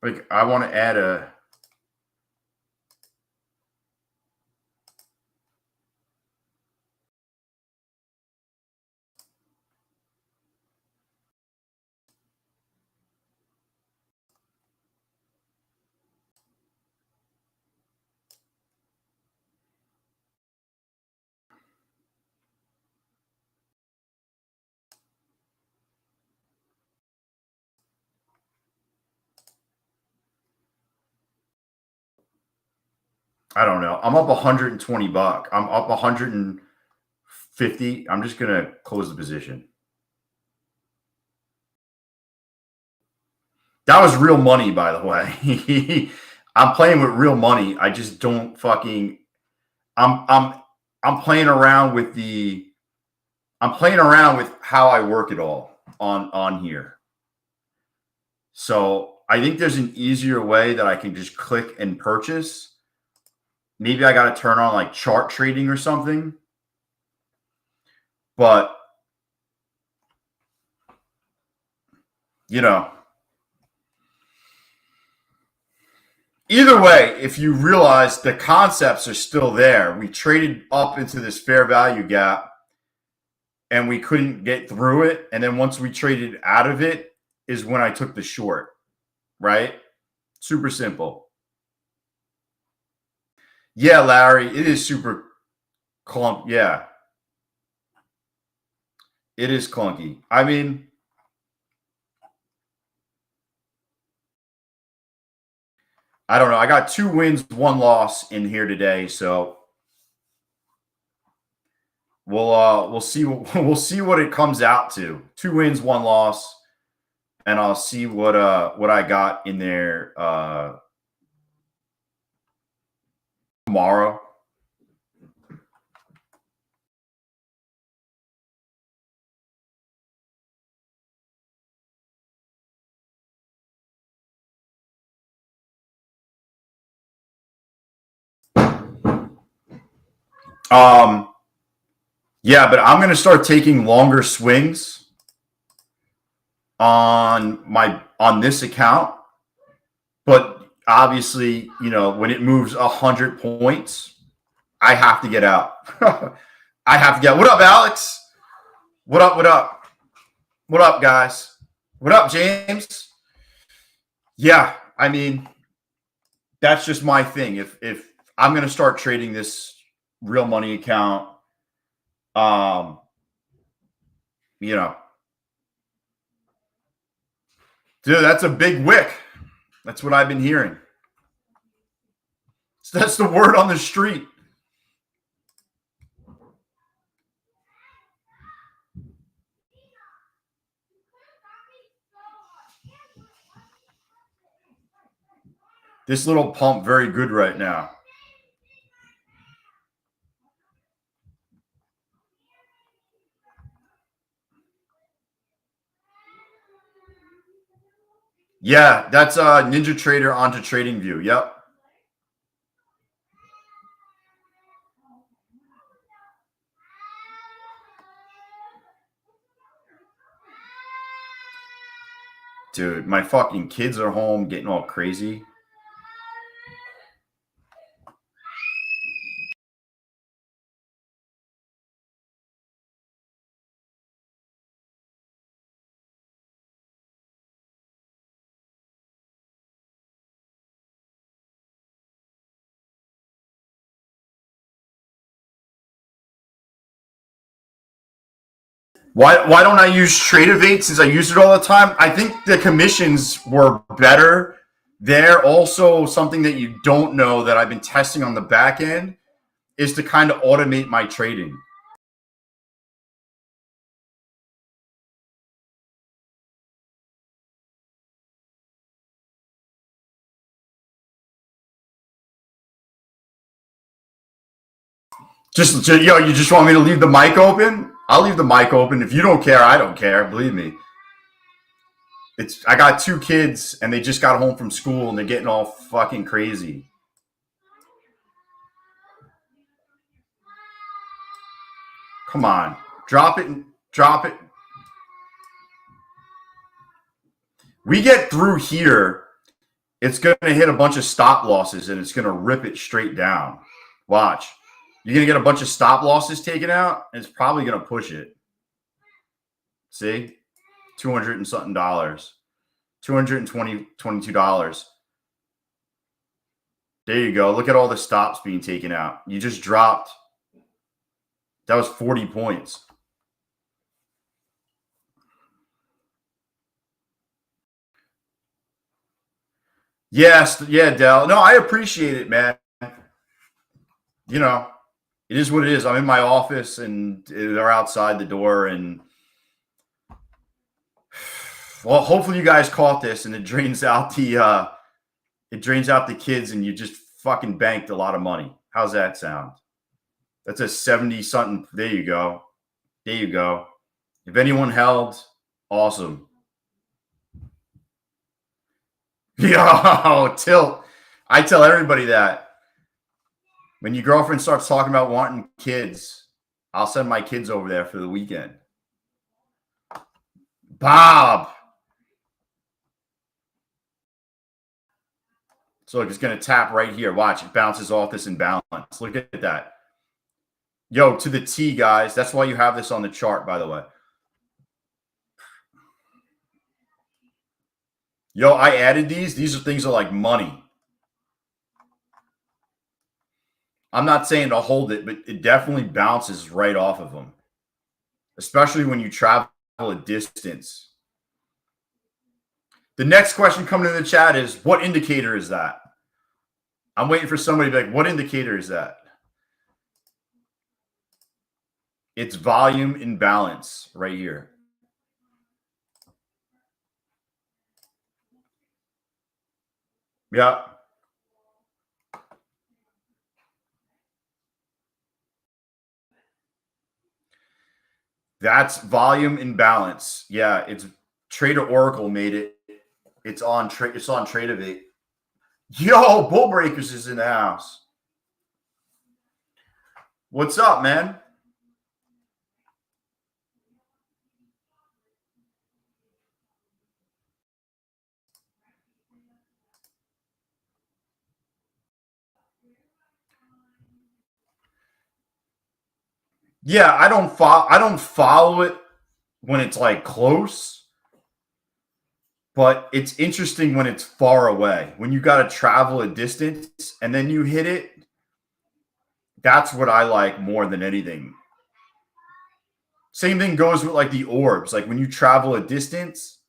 Like, I want to add a. I don't know. I'm up 120 bucks. I'm up 150. I'm just gonna close the position. That was real money, by the way. I'm playing with real money. I just don't fucking. I'm playing around with the. I'm playing around with how I work it all on here. So I think there's an easier way that I can just click and purchase. Maybe I got to turn on like chart trading or something. But, you know, either way, if you realize the concepts are still there, we traded up into this fair value gap and we couldn't get through it. And then once we traded out of it is when I took the short, right? Super simple. Yeah, Larry, it is super clunky. Yeah. It is clunky. I mean, I don't know. I got 2 wins, 1 loss in here today, so we'll see what it comes out to. 2 wins, 1 loss, and I'll see what I got in there tomorrow. Yeah, but I'm going to start taking longer swings on this account. But obviously, you know, when it moves 100 points, I have to get out. I have to get. What up, Alex? What up? What up? What up, guys? What up, James? Yeah, I mean, that's just my thing. If I'm going to start trading this real money account, you know, dude, that's a big wick. That's what I've been hearing. So that's the word on the street. This little pump, very good right now. Yeah, that's Ninja Trader onto TradingView. Yep. Dude, my fucking kids are home getting all crazy. Why don't I use Tradeovate since I use it all the time? I think the commissions were better there. Also, something that you don't know that I've been testing on the back end is to kind of automate my trading. You just want me to leave the mic open? I'll leave the mic open. If you don't care, I don't care. Believe me. I got 2 kids and they just got home from school and they're getting all fucking crazy. Come on. Drop it. Drop it. We get through here, it's going to hit a bunch of stop losses and it's going to rip it straight down. Watch. You're going to get a bunch of stop losses taken out and it's probably going to push it. See? 200 and something dollars. $222. There you go. Look at all the stops being taken out. You just dropped. That was 40 points. Yes. Yeah, Dell. No, I appreciate it, man. You know, it is what it is. I'm in my office and they're outside the door and well, hopefully you guys caught this and it drains out the kids and you just fucking banked a lot of money. How's that sound? That's a 70 something. There you go. There you go. If anyone held, awesome. Yo, Tilt. I tell everybody that when your girlfriend starts talking about wanting kids, I'll send my kids over there for the weekend. Bob. So look, it's going to tap right here. Watch, it bounces off this imbalance. Look at that. Yo, to the T, guys. That's why you have this on the chart, by the way. Yo, I added these. These are things that are like money. I'm not saying to hold it, but it definitely bounces right off of them, especially when you travel a distance. The next question coming in the chat is, what indicator is that? I'm waiting for somebody to be like, what indicator is that? It's volume imbalance right here. Yeah. That's volume imbalance. Yeah, it's Trader Oracle made it. It's on Tradeovate. Yo, Bull Breakers is in the house. What's up, man? Yeah, I don't follow it when it's like close, but it's interesting when it's far away. When you got to travel a distance and then you hit it, that's what I like more than anything. Same thing goes with like the orbs. Like when you travel a distance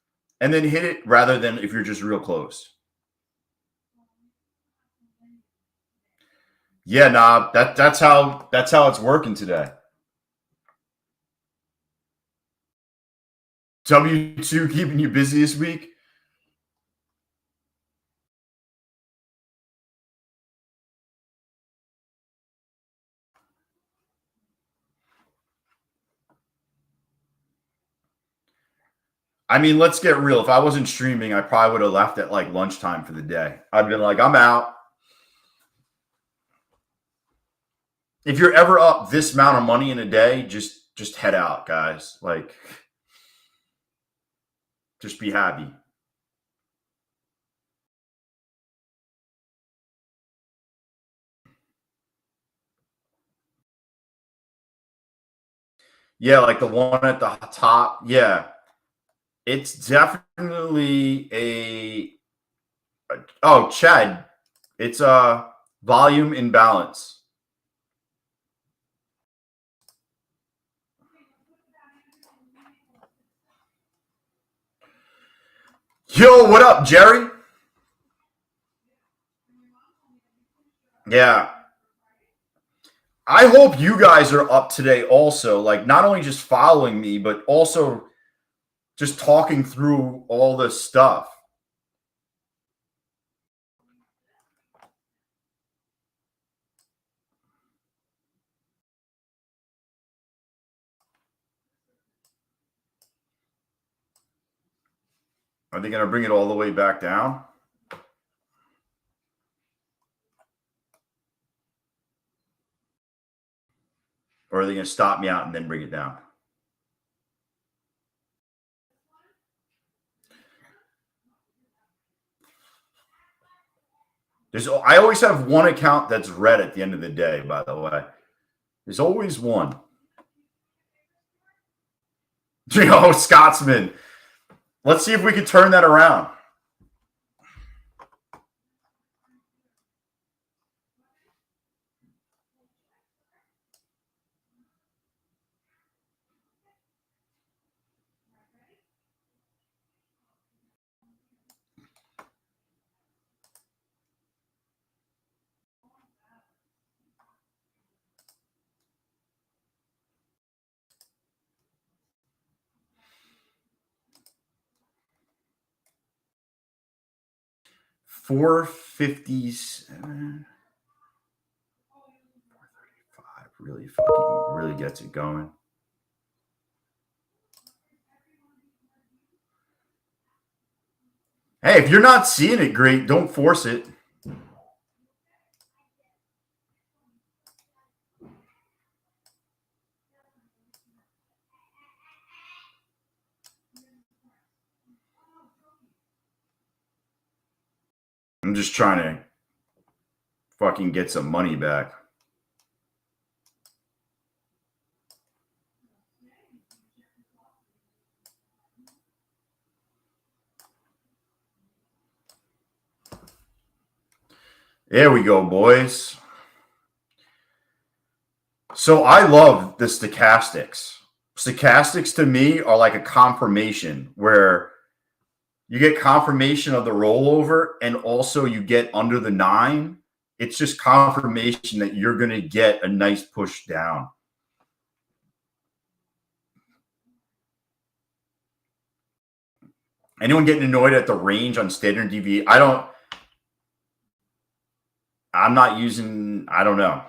and then hit it rather than if you're just real close. Yeah, nah, that's how it's working today. W2 keeping you busy this week? I mean, let's get real. If I wasn't streaming, I probably would have left at like lunchtime for the day. I'd been like, I'm out. If you're ever up this amount of money in a day, just head out, guys. Like, just be happy. Yeah, like the one at the top. Yeah. It's definitely oh, Chad. It's a volume imbalance. Yo, what up, Jerry? Yeah. I hope you guys are up today also. Like, not only just following me, but also just talking through all this stuff. Are they going to bring it all the way back down? Or are they going to stop me out and then bring it down? I always have one account that's red at the end of the day, by the way. There's always one. Scotsman. Let's see if we can turn that around. $4.57. $4.35 really gets it going. Hey, if you're not seeing it, great. Don't force it. I'm just trying to fucking get some money back. There we go, boys. So I love the stochastics. Stochastics to me are like a confirmation where you get confirmation of the rollover and also you get under the 9. It's just confirmation that you're going to get a nice push down. Anyone getting annoyed at the range on standard deviation? I'm not using, I don't know.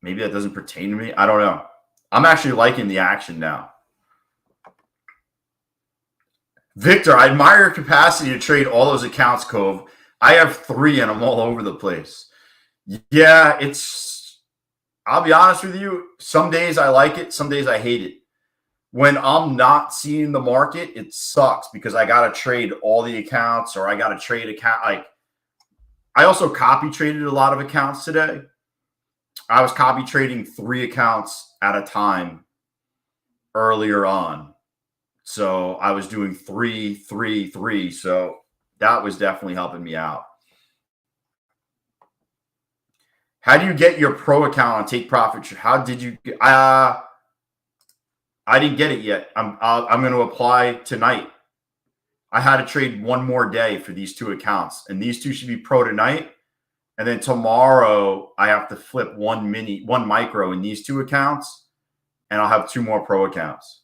Maybe that doesn't pertain to me. I don't know. I'm actually liking the action now. Victor, I admire your capacity to trade all those accounts, Cove. I have 3 and I'm all over the place. Yeah, I'll be honest with you. Some days I like it. Some days I hate it. When I'm not seeing the market, it sucks because I got to trade all the accounts or I got to trade account. Like, I also copy traded a lot of accounts today. I was copy trading 3 accounts at a time earlier on. So I was doing 3, 3, 3. So that was definitely helping me out. How do you get your pro account on Take Profit? How did you? I didn't get it yet. I'm going to apply tonight. I had to trade one more day for these 2 accounts, and these 2 should be pro tonight. And then tomorrow I have to flip one micro in these 2 accounts, and I'll have 2 more pro accounts.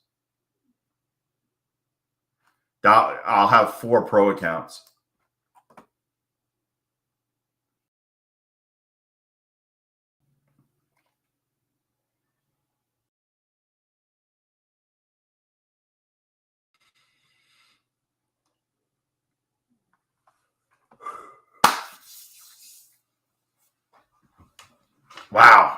I'll have 4 pro accounts. Wow.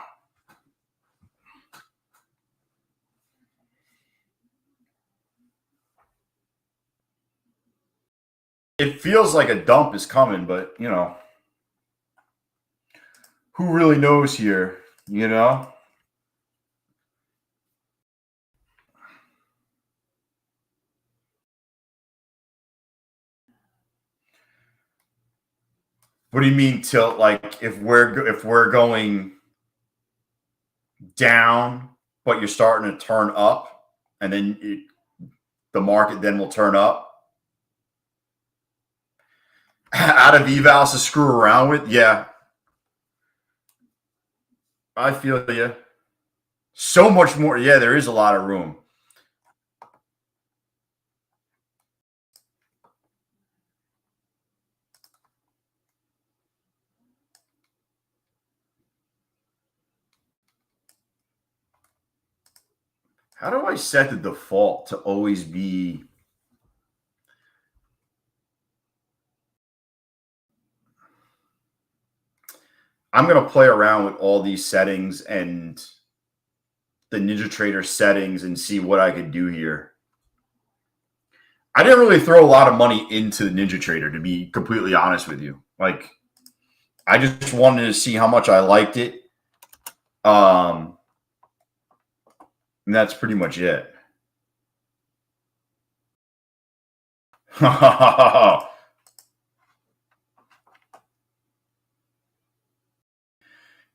It feels like a dump is coming, but, who really knows here, What do you mean tilt? Like if we're going down, but you're starting to turn up, and then the market then will turn up. Out of evals to screw around with, yeah. I feel you. So much more. Yeah, there is a lot of room. How do I set the default to always be? I'm going to play around with all these settings and the NinjaTrader settings and see what I could do here. I didn't really throw a lot of money into the NinjaTrader, to be completely honest with you. Like, I just wanted to see how much I liked it. And that's pretty much it.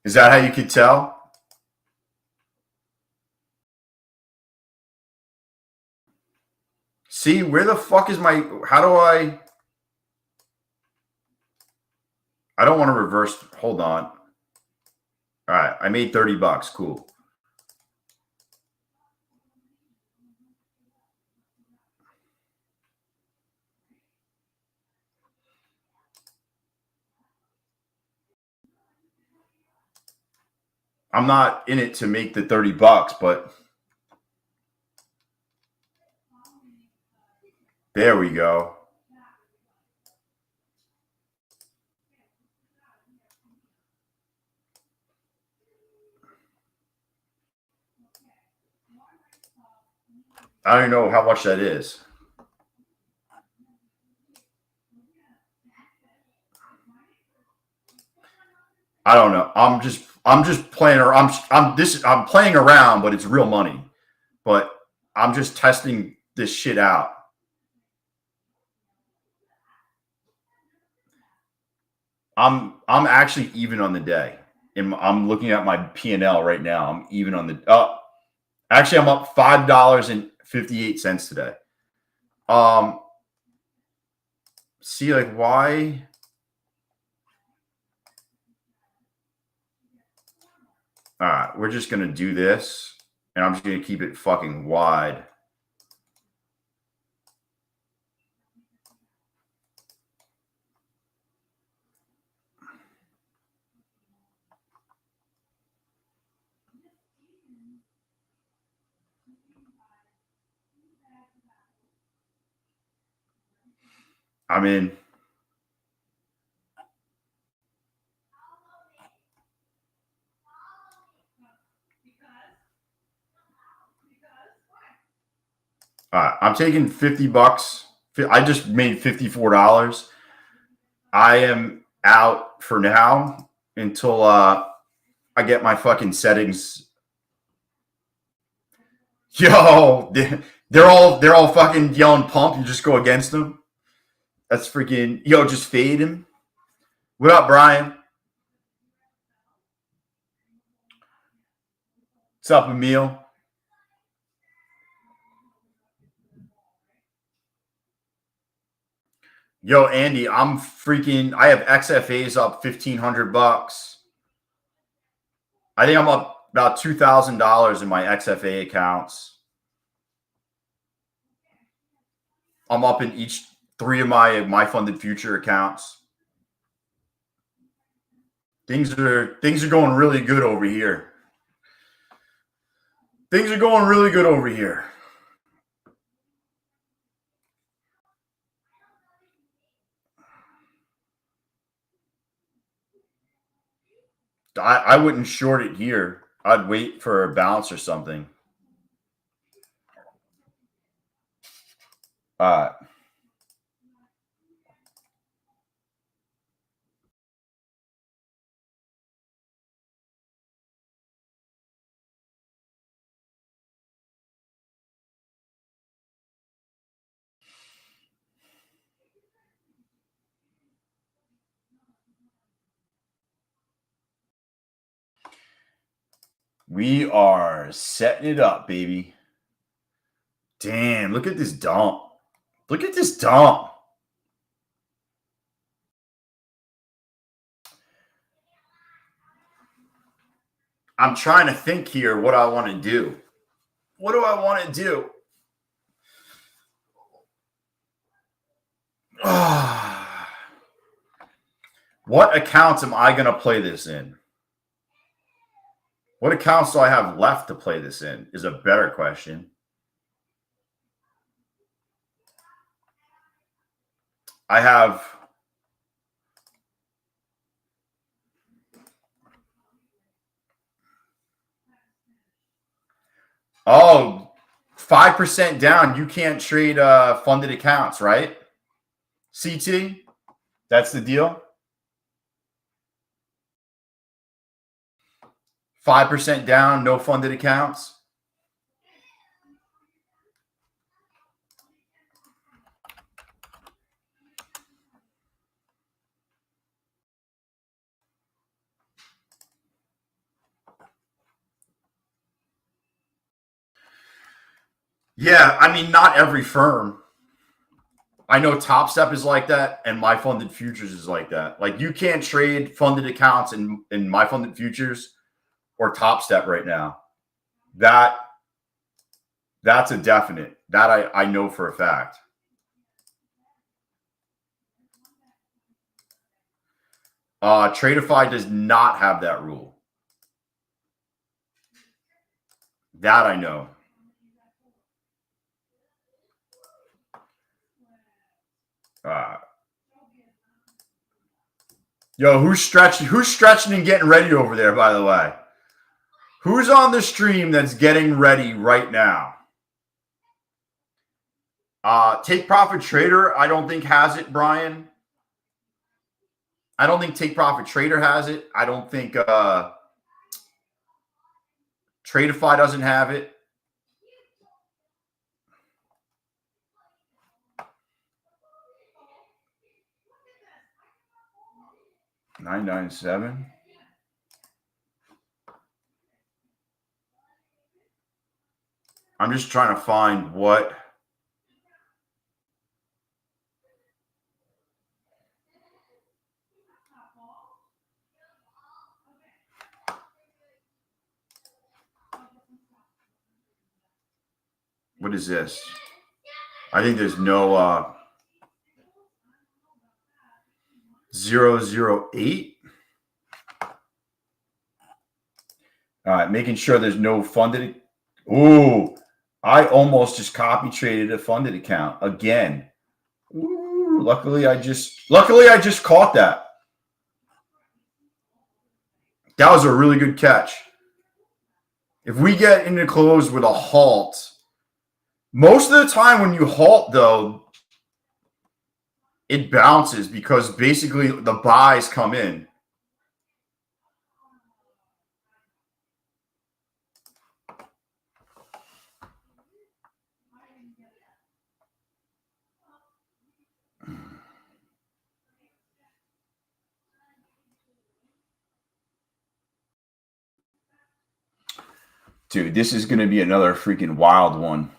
Is that how you could tell? See, where the fuck is my, how do I don't want to reverse, hold on. All right, I made $30, cool. I'm not in it to make the $30, but there we go. I don't know how much that is. I don't know. I'm just playing around. I'm playing around, but it's real money. But I'm just testing this shit out. I'm actually even on the day. I'm looking at my P&L right now. I'm even on the actually I'm up $5.58 today. See, like, why? All right, we're just gonna do this, and I'm just gonna keep it fucking wide. I'm in. All right, I'm taking $50. I just made $54. I am out for now until I get my fucking settings. Yo, they're all fucking yelling pump. You just go against them. That's freaking, yo, just fade him. What up, Brian? What's up, Emil? Yo, Andy, I have XFAs up $1,500. I think I'm up about $2,000 in my XFA accounts. I'm up in each 3 of my funded future accounts. Things are going really good over here. Things are going really good over here. I wouldn't short it here. I'd wait for a bounce or something. All right. We are setting it up, baby. Damn, look at this dump. Look at this dump. I'm trying to think here what I want to do. What do I want to do? What accounts am I going to play this in? What accounts do I have left to play this in is a better question. I have Oh, 5% down. You can't trade funded accounts, right? CT, that's the deal. 5% down, no funded accounts. Yeah, I mean, not every firm. I know Top Step is like that, and My Funded Futures is like that. Like, you can't trade funded accounts in My Funded Futures or Top Step right now. That's a definite. That I know for a fact. Tradeify does not have that rule. That I know. Yo, who's stretching and getting ready over there, by the way? Who's on the stream that's getting ready right now? Take Profit Trader, I don't think has it, Brian. I don't think Take Profit Trader has it. I don't think Tradeify doesn't have it. $9.97. I'm just trying to find what. What is this? I think there's no 008. All right, making sure there's no funded. Ooh, I almost just copy traded a funded account again. Ooh, luckily I just caught that. That was a really good catch. If we get into close with a halt, most of the time when you halt, though, it bounces because basically the buys come in. Dude, this is going to be another freaking wild one.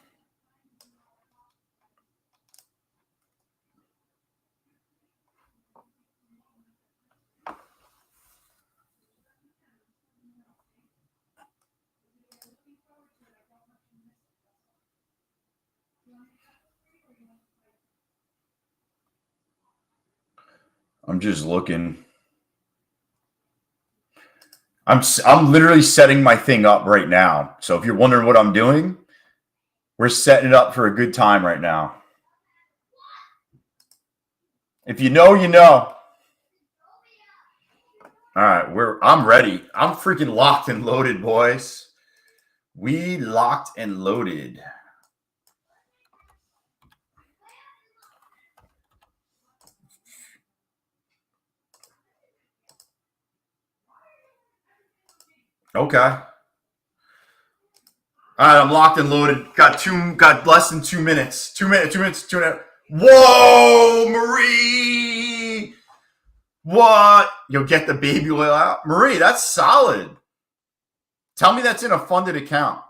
I'm just looking. I'm literally setting my thing up right now. So if you're wondering what I'm doing, we're setting it up for a good time right now. If you know, you know. All right, I'm ready. I'm freaking locked and loaded, boys. We locked and loaded. Okay. All right, I'm locked and loaded. Got less than 2 minutes. 2 minutes, 2 minutes, 2.5. Whoa, Marie. What? You'll get the baby oil out? Marie, that's solid. Tell me that's in a funded account.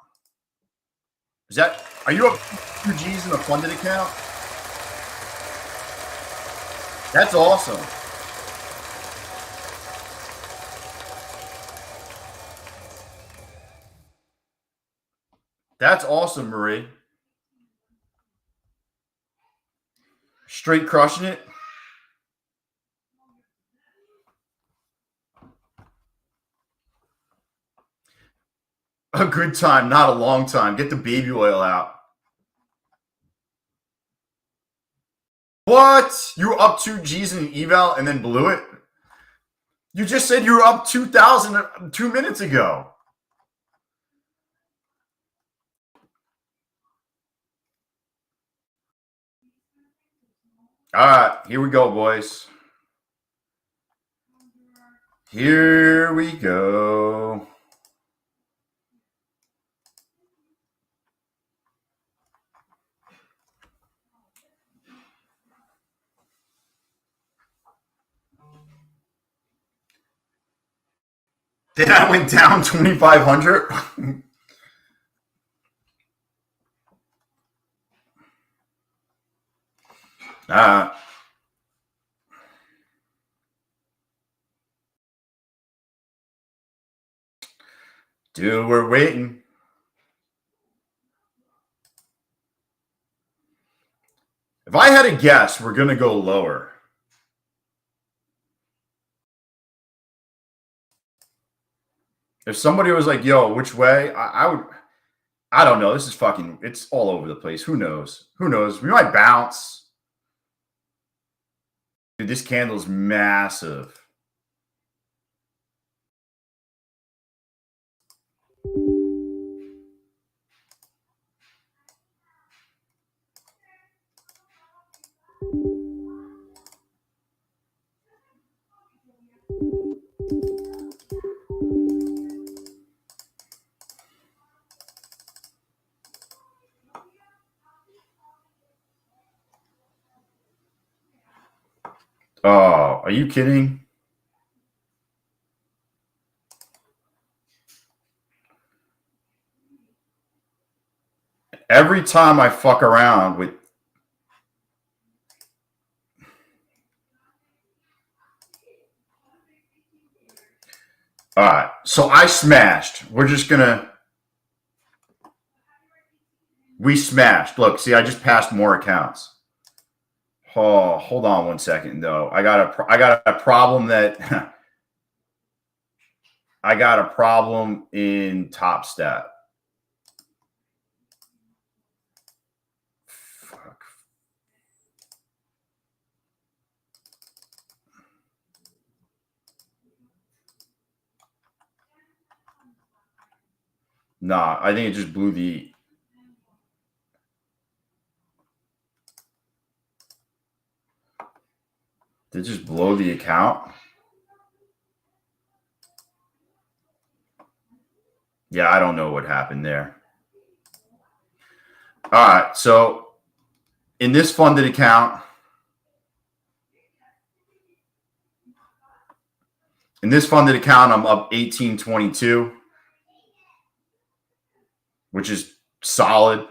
Are you up 2 G's in a funded account? That's awesome. That's awesome, Marie. Straight crushing it. A good time, not a long time. Get the baby oil out. What? You were up 2 G's in an eval and then blew it? You just said you were up 2,000 2 minutes ago. All right, here we go, boys. Here we go. Then I went down 2,500. Dude, we're waiting. If I had a guess, we're going to go lower. If somebody was like, yo, which way? I would, I don't know. This is fucking, it's all over the place. Who knows? Who knows? We might bounce. Dude, this candle's massive. Oh, are you kidding? Every time I fuck around with all right, so I smashed. We're just gonna we smashed. Look, see, I just passed more accounts. Oh, hold on 1 second though. I got a problem that I got a problem in Top Step. Fuck. Nah, I think it just blew the. Did it just blow the account? Yeah, I don't know what happened there. All right, so in this funded account, I'm up 1822, which is solid.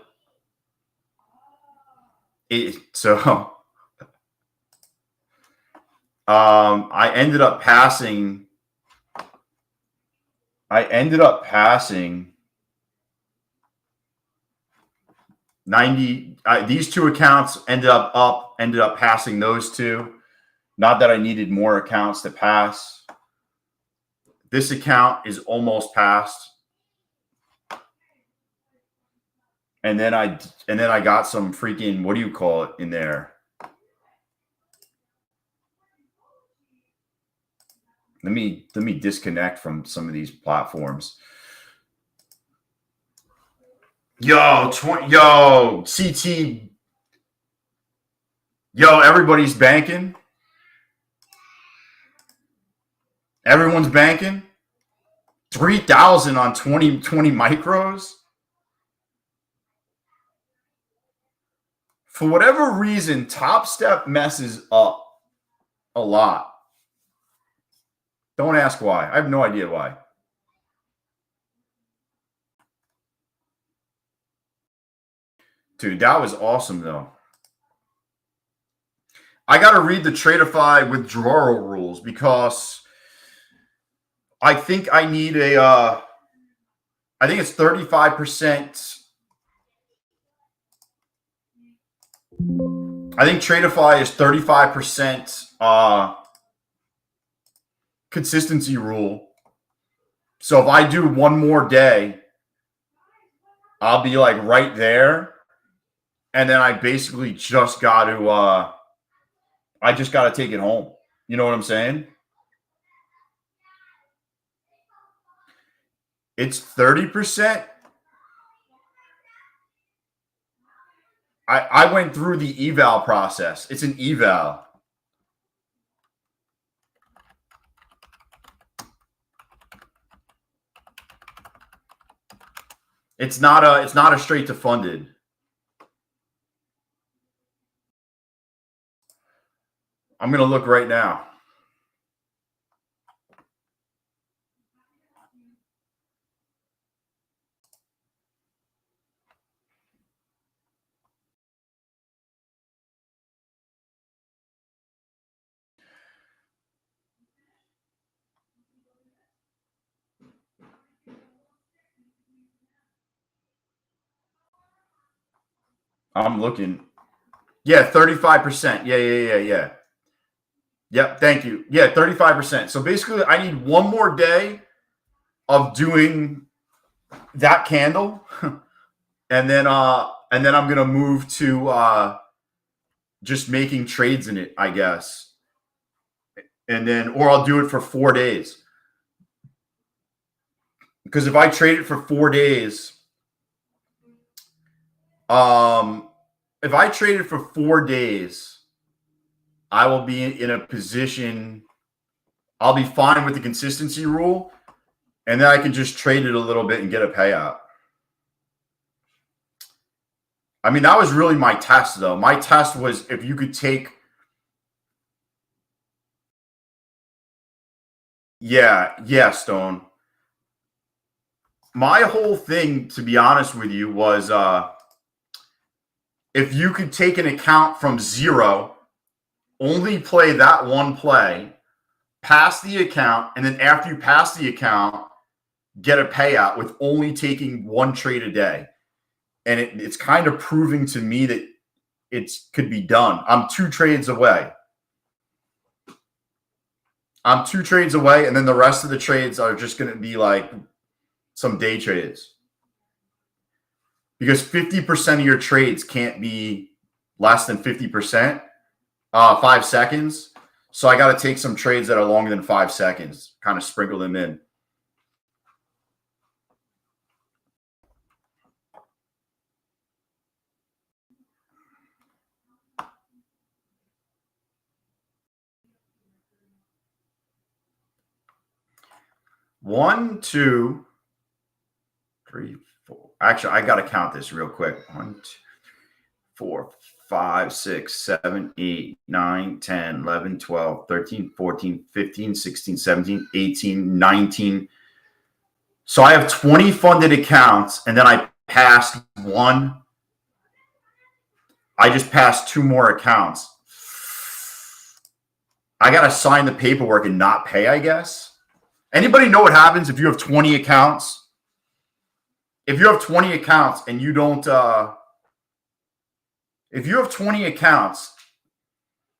I ended up passing 90. These two accounts ended up passing those two. Not that I needed more accounts to pass. This account is almost passed. And then I got some freaking, what do you call it in there? Let me disconnect from some of these platforms. Yo, CT. Yo, everybody's banking. Everyone's banking. 3,000 on 20 micros. For whatever reason, Top Step messes up a lot. Don't ask why. I have no idea why. Dude, that was awesome, though. I got to read the Tradeify withdrawal rules because I think I need I think it's 35%. I think Tradeify is 35% consistency rule. So if I do one more day, I'll be like right there. And then I basically just got to I just got to take it home. You know what I'm saying? It's 30%. I went through the eval process. It's an eval. It's not a straight to funded. I'm going to look right now. I'm looking. Yeah, 35%. Yeah. Yep, thank you. Yeah, 35%. So basically I need one more day of doing that candle. and then I'm going to move to just making trades in it, I guess. And then or I'll do it for 4 days. Because if I trade it for 4 days, if I trade it for 4 days, I will be in a position. I'll be fine with the consistency rule, and then I can just trade it a little bit and get a payout. I mean, that was really my test, though. My test was if you could take. Yeah, Stone. My whole thing, to be honest with you, was if you could take an account from zero, only play that one play, pass the account, and then after you pass the account, get a payout with only taking one trade a day. And it's kind of proving to me that it could be done. I'm 2 trades away. And then the rest of the trades are just going to be like some day trades. Because 50% of your trades can't be less than 50%, 5 seconds. So I got to take some trades that are longer than 5 seconds, kind of sprinkle them in. One, two, three, four. Actually, I got to count this real quick. 1, 2, 4, 5, 6, 7, 8, 9, 10, 11, 12, 13, 14, 15, 16, 17, 18, 19. So I have 20 funded accounts, and then I passed one. I just passed 2 more accounts. I got to sign the paperwork and not pay, I guess. Anybody know what happens if you have 20 accounts? If you have 20 accounts and you don't, if you have 20 accounts,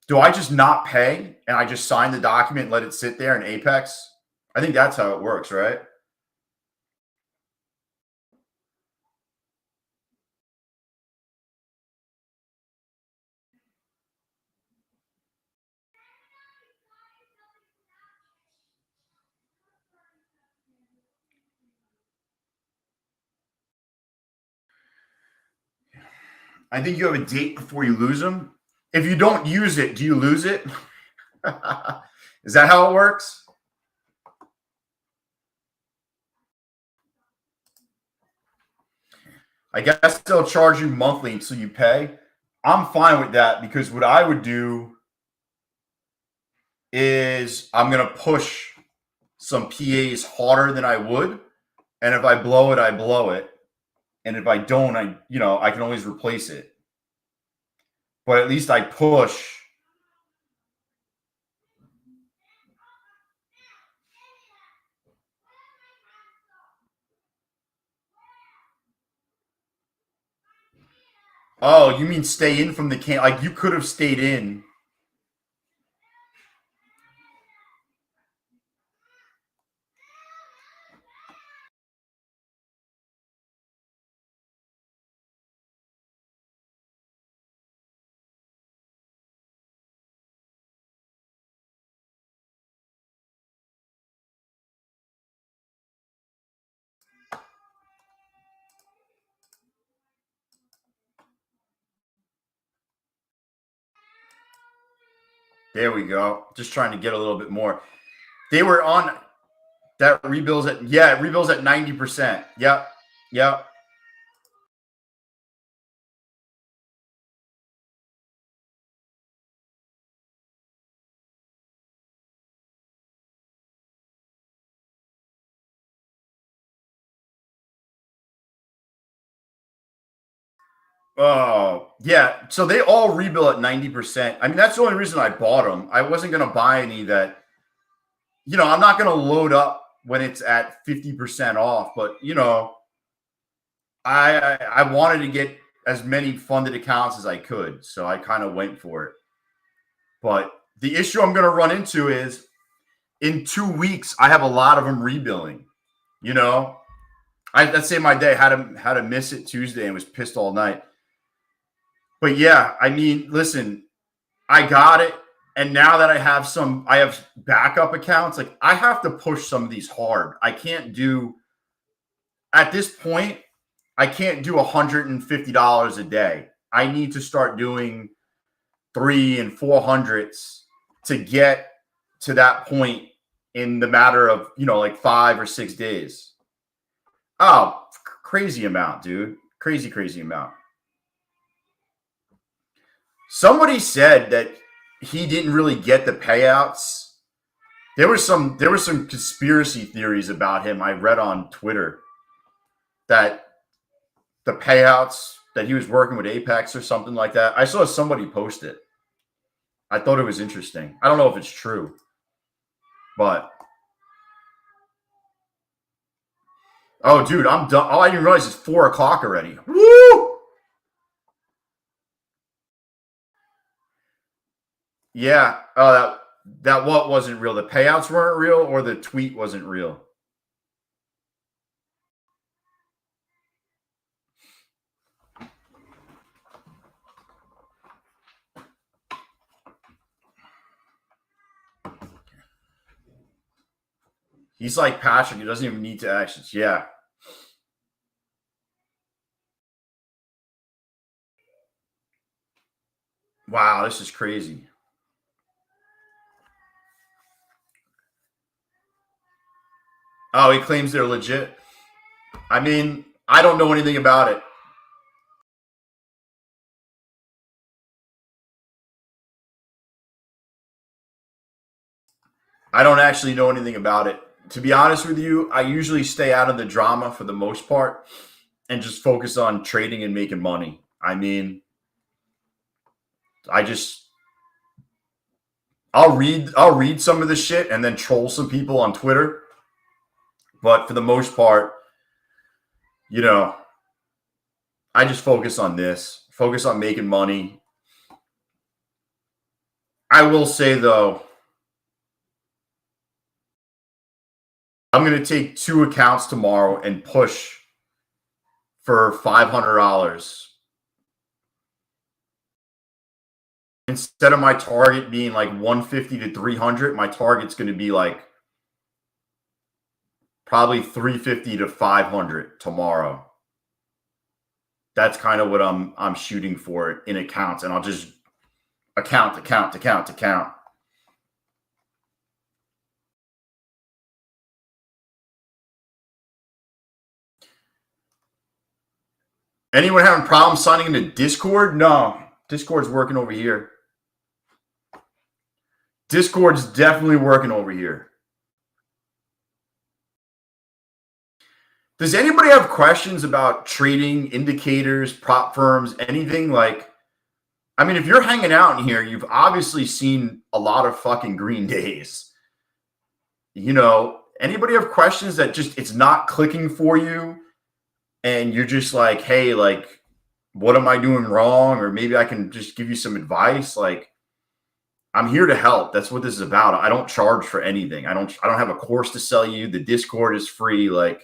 do I just not pay and I just sign the document and let it sit there in Apex? I think that's how it works, right? I think you have a date before you lose them. If you don't use it, do you lose it? Is that how it works? I guess they'll charge you monthly until you pay. I'm fine with that because what I would do is I'm going to push some PAs harder than I would. And if I blow it, I blow it. And if I don't, I can always replace it. But at least I push. Oh, you mean stay in from the can? Like you could have stayed in. There we go. Just trying to get a little bit more. They were on that rebills at rebills at 90%. Yep. Yep. Oh, yeah. So they all rebill at 90%. I mean, that's the only reason I bought them. I wasn't going to buy any that, I'm not going to load up when it's at 50% off, but, I wanted to get as many funded accounts as I could. So I kind of went for it. But the issue I'm going to run into is in 2 weeks, I have a lot of them rebilling, let's say my day had to miss it Tuesday and was pissed all night. But yeah, I mean, listen, I got it. And now that I have backup accounts, like I have to push some of these hard. At this point, I can't do $150 a day. I need to start doing 300 and 400s to get to that point in the matter of, like 5 or 6 days. Oh, crazy amount, dude. Crazy, crazy amount. Somebody said that he didn't really get the payouts. There were some conspiracy theories about him I read on Twitter that the payouts that he was working with Apex or something like that. I saw somebody post it. I thought it was interesting. I don't know if it's true, but oh, dude, I'm done. Oh, I didn't realize it's 4:00 already. Woo! Yeah. Oh, that what wasn't real? The payouts weren't real, or the tweet wasn't real? He's like Patrick. He doesn't even need to actions. Yeah. Wow, this is crazy. Oh, he claims they're legit. I mean, I don't know anything about it. I don't actually know anything about it. To be honest with you, I usually stay out of the drama for the most part and just focus on trading and making money. I mean, I'll read some of the shit and then troll some people on Twitter. But for the most part, I just focus on this, focus on making money. I will say though, I'm going to take 2 accounts tomorrow and push for $500. Instead of my target being like 150 to 300, my target's going to be like probably 350 to 500 tomorrow. That's kind of what I'm shooting for in accounts, and I'll just account. Anyone having problems signing into Discord? No, Discord's working over here. Discord's definitely working over here. Does anybody have questions about trading, indicators, prop firms, anything? Like, I mean, if you're hanging out in here, you've obviously seen a lot of fucking green days. You know, anybody have questions that just it's not clicking for you and you're just like, hey, like, what am I doing wrong? Or maybe I can just give you some advice. Like, I'm here to help. That's what this is about. I don't charge for anything. I don't have a course to sell you. The Discord is free. Like,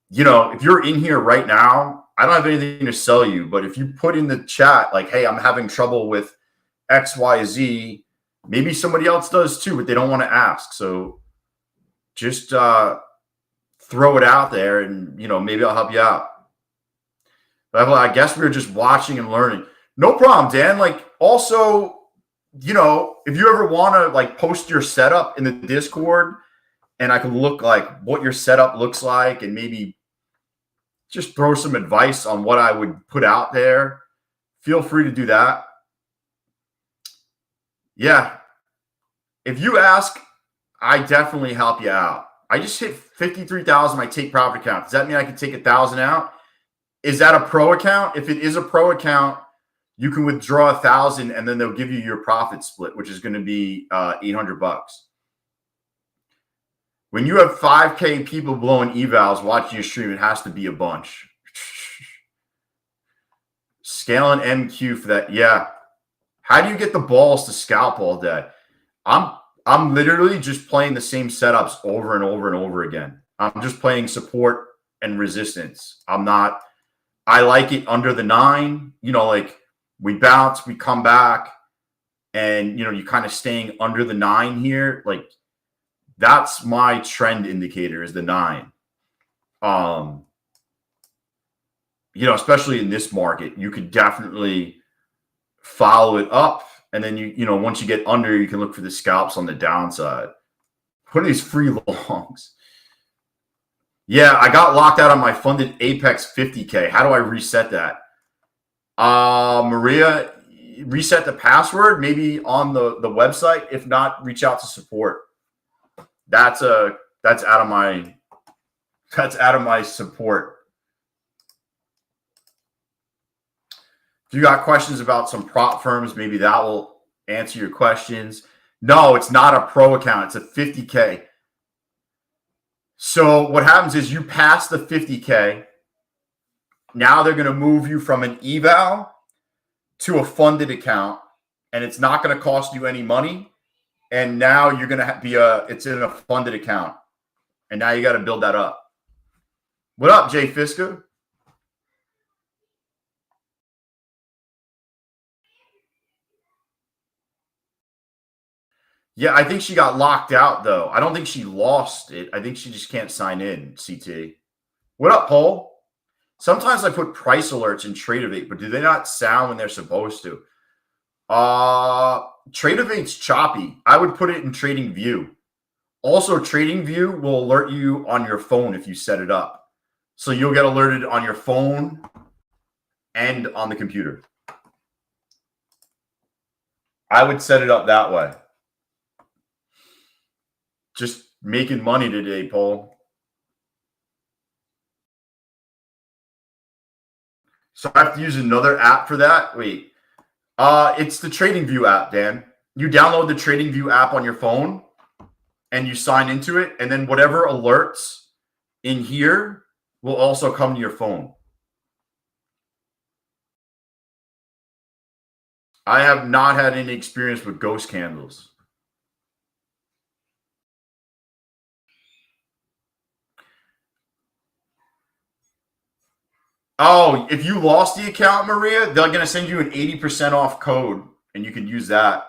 you know, if you're in here right now, I don't have anything to sell you, but if you put in the chat, like, hey, I'm having trouble with XYZ, maybe somebody else does too, but they don't want to ask. So just throw it out there and, you know, maybe I'll help you out. But I guess we were just watching and learning. No problem, Dan. Like, also, you know, if you ever want to like post your setup in the Discord and I can look like what your setup looks like and maybe just throw some advice on what I would put out there, feel free to do that. Yeah. If you ask, I definitely help you out. I just hit 53,000 my take profit account. Does that mean I can take 1,000 out? Is that a pro account? If it is a pro account, you can withdraw 1,000 and then they'll give you your profit split, which is going to be $800. When you have 5K people blowing evals watching your stream, it has to be a bunch. Scaling MQ for that. Yeah. How do you get the balls to scalp all day? I'm literally just playing the same setups over and over and over again. I'm just playing support and resistance. I like it under the 9, you know, like we bounce, we come back and, you know, you kind of staying under the 9 here. Like, that's my trend indicator is the 9. You know, especially in this market, you could definitely follow it up. And then you know, once you get under, you can look for the scalps on the downside. What are these free longs? Yeah, I got locked out on my funded Apex 50K. How do I reset that? Maria, reset the password, maybe on the website. If not, reach out to support. That's out of my support. If you got questions about some prop firms, maybe that will answer your questions. No, it's not a pro account. It's a 50K. So what happens is you pass the 50K. Now they're going to move you from an eval to a funded account, and it's not going to cost you any money. And now you're going to be it's in a funded account. And now you got to build that up. What up, Jay Fiska? Yeah, I think she got locked out, though. I don't think she lost it. I think she just can't sign in, CT. What up, Paul? Sometimes I put price alerts in Tradeovate, but do they not sound when they're supposed to? Tradeovate's choppy. I would put it in Trading View. Also, Trading View will alert you on your phone if you set it up. So you'll get alerted on your phone and on the computer. I would set it up that way. Just making money today, Paul. So I have to use another app for that? Wait. It's the Trading View app, Dan. You download the Trading View app on your phone and you sign into it, and then whatever alerts in here will also come to your phone. I have not had any experience with ghost candles. Oh, if you lost the account, Maria, they're going to send you an 80% off code, and you can use that.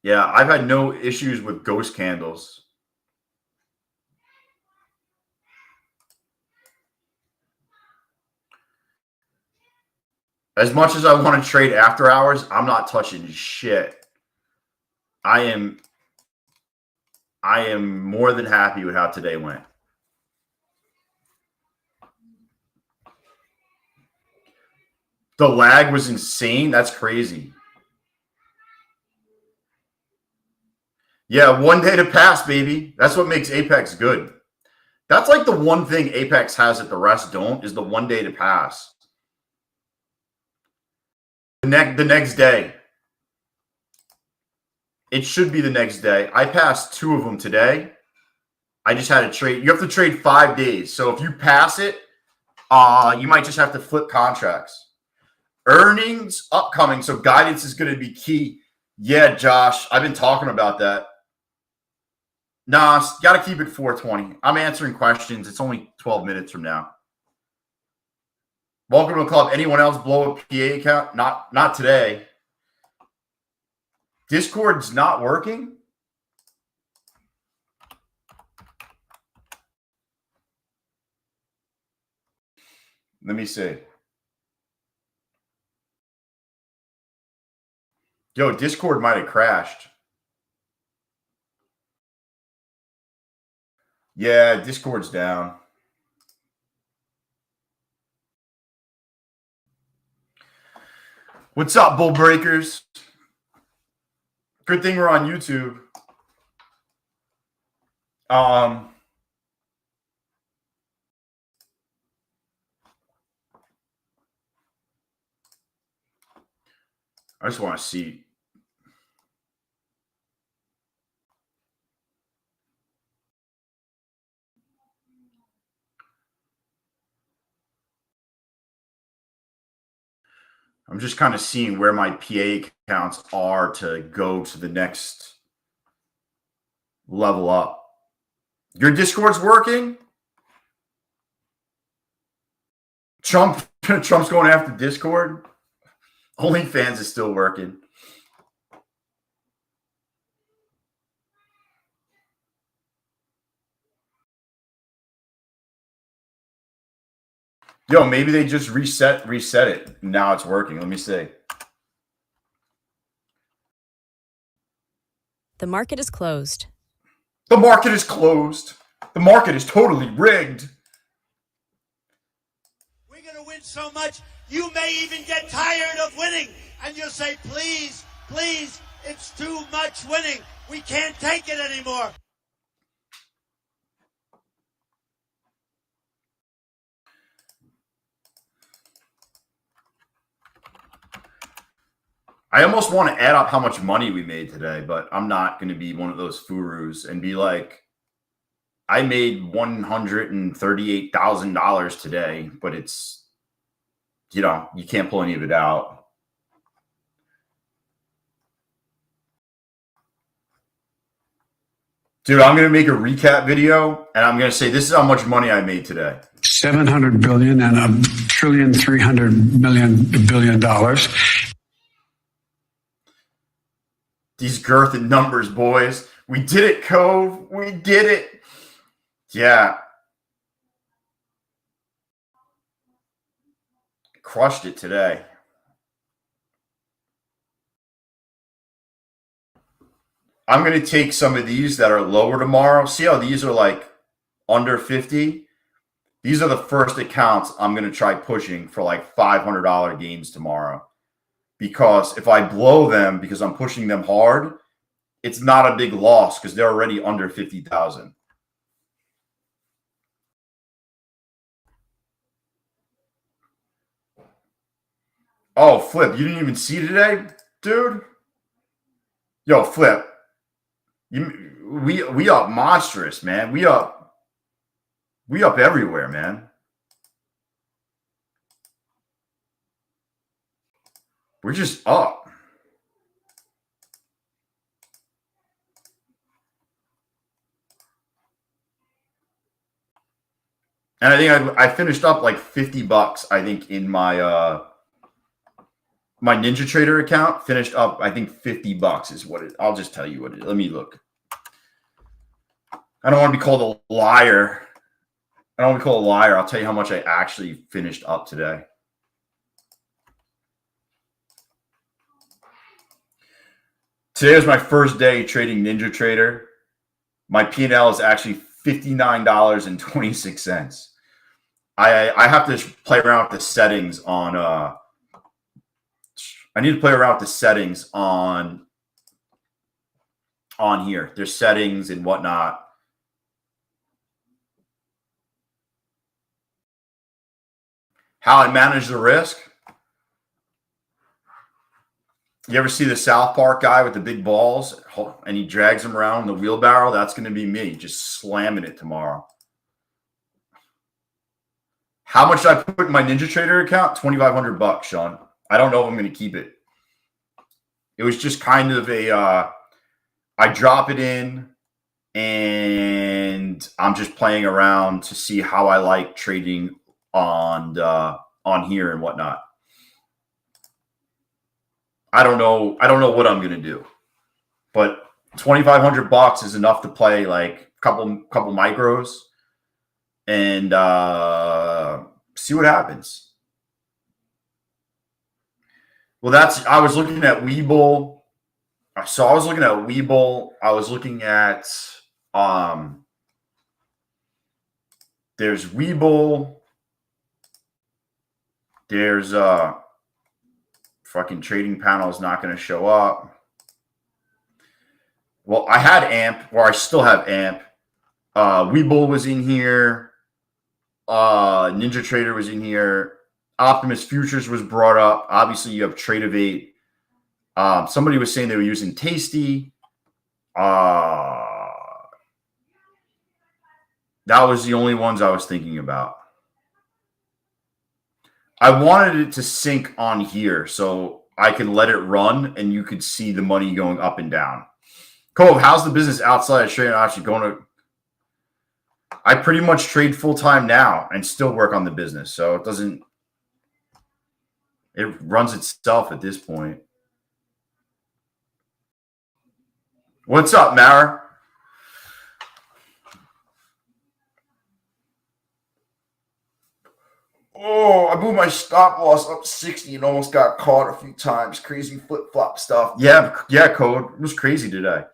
Yeah, I've had no issues with ghost candles. As much as I want to trade after hours, I'm not touching shit. I am more than happy with how today went. The lag was insane. That's crazy. Yeah, 1 day to pass, baby. That's what makes Apex good. That's like the one thing Apex has that the rest don't, is the 1 day to pass. The next day. It should be the next day. I passed 2 of them today. I just had to trade. You have to trade 5 days. So if you pass it, you might just have to flip contracts. Earnings upcoming. So guidance is going to be key. Yeah, Josh, I've been talking about that. Nah, got to keep it 420. I'm answering questions. It's only 12 minutes from now. Welcome to the club. Anyone else blow a PA account? Not today. Discord's not working? Let me see. Yo, Discord might have crashed. Yeah, Discord's down. What's up, bull breakers? Good thing we're on YouTube. I just want to see. I'm just kind of seeing where my PA accounts are to go to the next level up. Your Discord's working? Trump's going after Discord? OnlyFans is still working. Yo, maybe they just reset it. Now it's working. Let me see. The market is closed. The market is closed. The market is totally rigged. We're going to win so much, you may even get tired of winning. And you'll say, please, please, it's too much winning. We can't take it anymore. I almost want to add up how much money we made today, but I'm not going to be one of those furus and be like, I made $138,000 today, but it's, you can't pull any of it out. Dude, I'm going to make a recap video, and I'm going to say, this is how much money I made today. $700 billion and $1.3 trillion. These girth and numbers, boys. We did it, Cove. We did it. Yeah. Crushed it today. I'm going to take some of these that are lower tomorrow. See how these are like under 50? These are the first accounts I'm going to try pushing for like $500 gains tomorrow. Because if I blow them because I'm pushing them hard, it's not a big loss because they're already under 50,000. Oh, Flip, you didn't even see today, dude? Yo, Flip. We up monstrous, man. We up everywhere, man. We're just up. And I think I finished up like $50, I think, in my my Ninja Trader account. Finished up, I think, $50 is what it. I'll just tell you what it is. Let me look. I don't want to be called a liar. I don't want to be called a liar. I'll tell you how much I actually finished up today. Today was my first day trading Ninja Trader. My P&L is actually $59.26. I have to play around with the settings on I need to play around with the settings on on here. There's settings and whatnot. How I manage the risk. You ever see the South Park guy with the big balls and he drags them around in the wheelbarrow? That's going to be me, just slamming it tomorrow. How much did I put in my Ninja Trader account? $2,500, Sean. I don't know if I'm going to keep it. It was just kind of a, I drop it in and I'm just playing around to see how I like trading on here and whatnot. I don't know what I'm going to do, but $2,500 is enough to play like a couple micros and see what happens. Well, I was looking at Webull. So I was looking at Webull. I was looking at there's Webull. There's fucking trading panel is not going to show up. Well, I had AMP, or I still have AMP. Webull was in here. Ninja Trader was in here. Optimus Futures was brought up. Obviously, you have Tradeovate. Somebody was saying they were using Tasty. That was the only ones I was thinking about. I wanted it to sync on here so I could let it run and you could see the money going up and down. Cove, how's the business outside of trading options going to? I pretty much trade full-time now and still work on the business. So it runs itself at this point. What's up, Mara? Oh, I moved my stop loss up 60 and almost got caught a few times. Crazy flip-flop stuff. Yeah, Code. It was crazy today.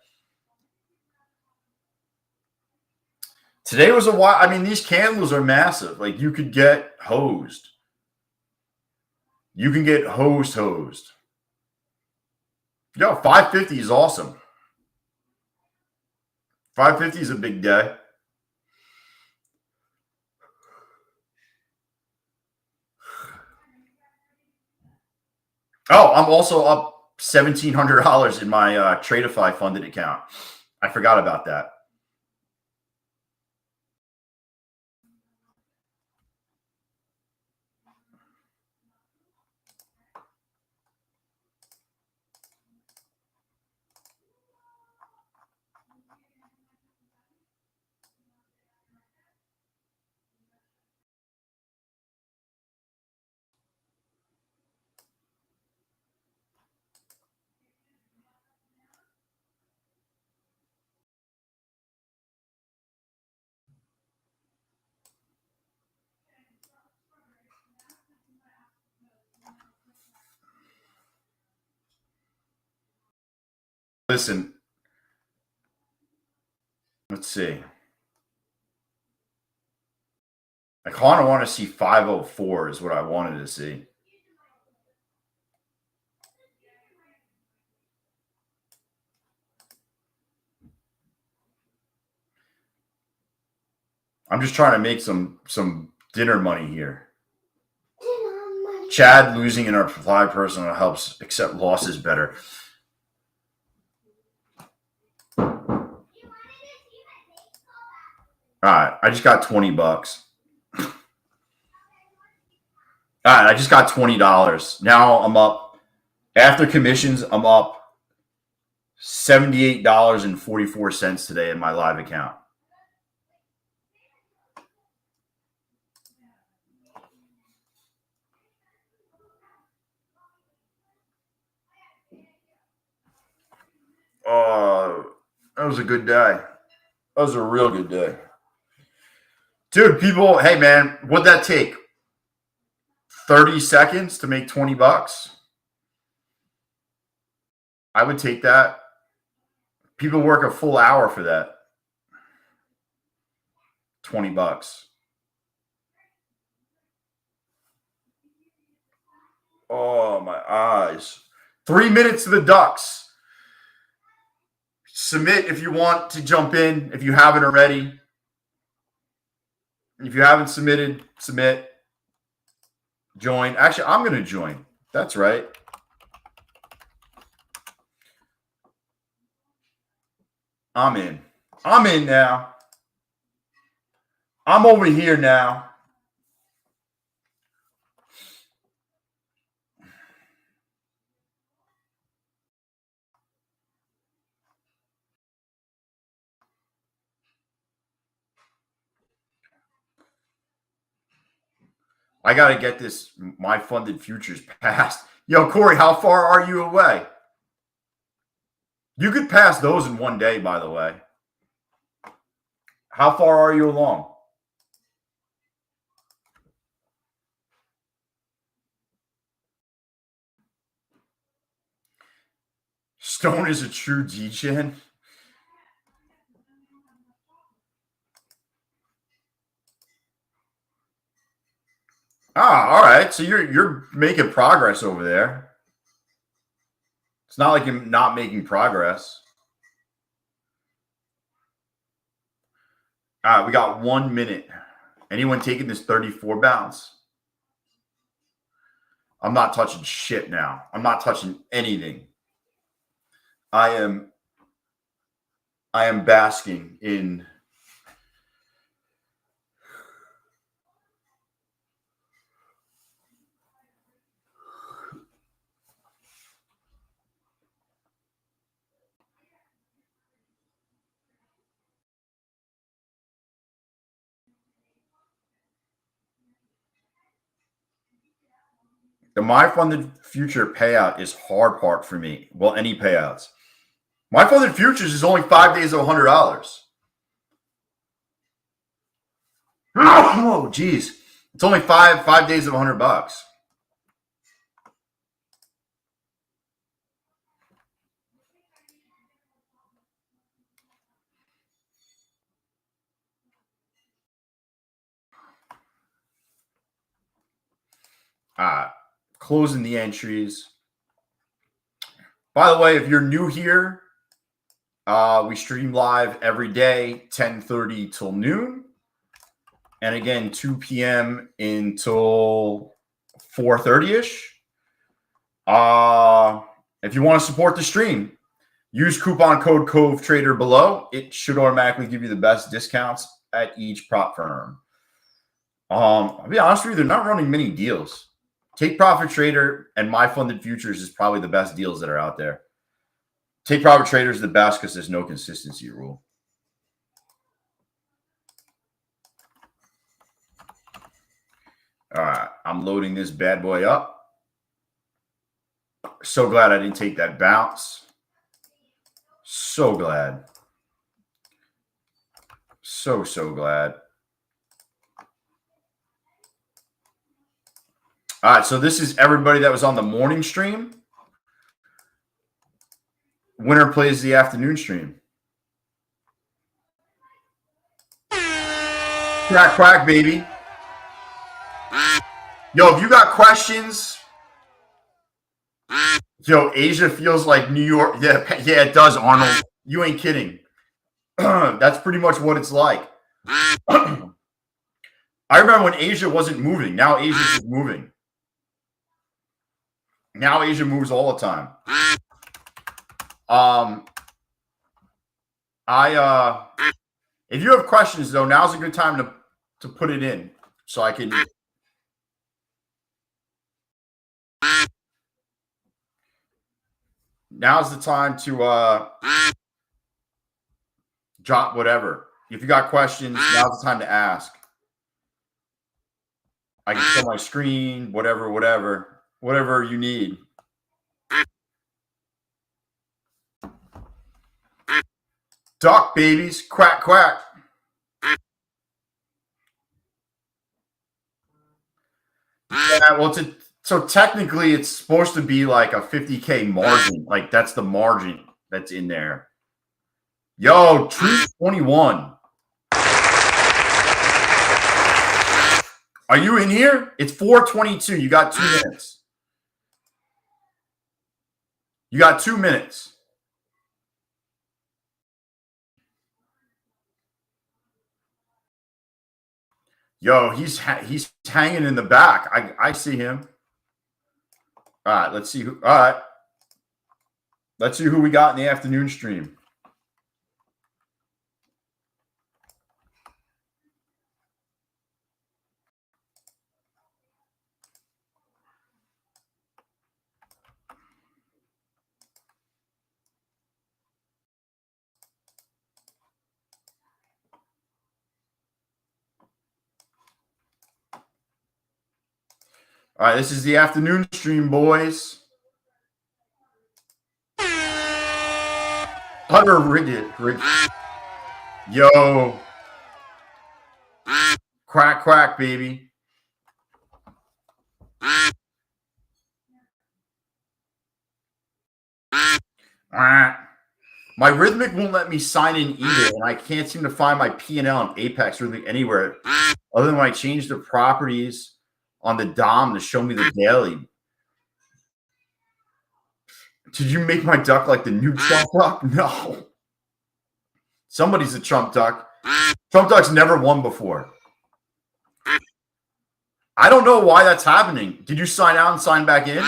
Today was a while. I mean, these candles are massive. Like, you could get hosed. You can get hosed. Yo, 550 is awesome. 550 is a big day. Oh, I'm also up $1,700 in my Tradeify funded account. I forgot about that. Listen, let's see. I kind of want to see 504 is what I wanted to see. I'm just trying to make some dinner money here. Chad losing in our supply personal helps accept losses better. All right, I just got $20. All right, I just got $20. Now I'm up. After commissions, I'm up $78.44 today in my live account. That was a good day. That was a real good day. Dude, people, hey man, what'd that take? 30 seconds to make $20? I would take that. People work a full hour for that. $20. Oh, my eyes. 3 minutes to the Ducks. Submit if you want to jump in, if you haven't already. If you haven't submitted, submit. Join. Actually, I'm going to join. That's right. I'm in. I'm in now. I'm over here now. I got to get this, my funded futures passed. Yo, Corey, how far are you away? You could pass those in one day, by the way. How far are you along? Stone is a true G-Gen. All right. So you're making progress over there. It's not like you're not making progress. All right, we got 1 minute. Anyone taking this 34 bounce? I'm not touching shit now. I'm not touching anything. I am basking in the my funded future payout is hard part for me. Well, any payouts. My funded futures is only 5 days of $100. Oh, geez. It's only five days of $100. Closing the entries. By the way, if you're new here, we stream live every day, 10:30 till noon. And again, 2 p.m. until 4:30-ish. If you want to support the stream, use coupon code COVETRADER below. It should automatically give you the best discounts at each prop firm. I'll be honest with you, they're not running many deals. Take Profit Trader and My Funded Futures is probably the best deals that are out there. Take Profit Trader is the best because there's no consistency rule. All right, I'm loading this bad boy up. So glad I didn't take that bounce. So glad. So glad. All right, so this is everybody that was on the morning stream. Winner plays the afternoon stream. Quack, quack, baby. Yo, if you got questions, yo, Asia feels like New York. Yeah, it does, Arnold. You ain't kidding. That's pretty much what it's like. I remember when Asia wasn't moving. Now Asia's just moving. Now Asia moves all the time. If you have questions though, now's a good time to put it in so I can. Now's the time to drop whatever. If you got questions, now's the time to ask. I can show my screen, whatever you need. Duck, babies. Quack, quack. Yeah, well, so technically it's supposed to be like a 50K margin. Like that's the margin that's in there. Yo, True 21. Are you in here? It's 4:22. You got 2 minutes. You got 2 minutes. Yo, he's hanging in the back. I see him. All right, let's see who. All right, let's see who we got in the afternoon stream. All right, this is the afternoon stream, boys. Hunter Rigged. Yo. Quack, quack, baby. My Rhythmic won't let me sign in either, and I can't seem to find my P&L on Apex really anywhere other than when I change the properties on the DOM to show me the daily. Did you make my duck like the new Trump duck? No. Somebody's a Trump duck. Trump duck's never won before. I don't know why that's happening. Did you sign out and sign back in?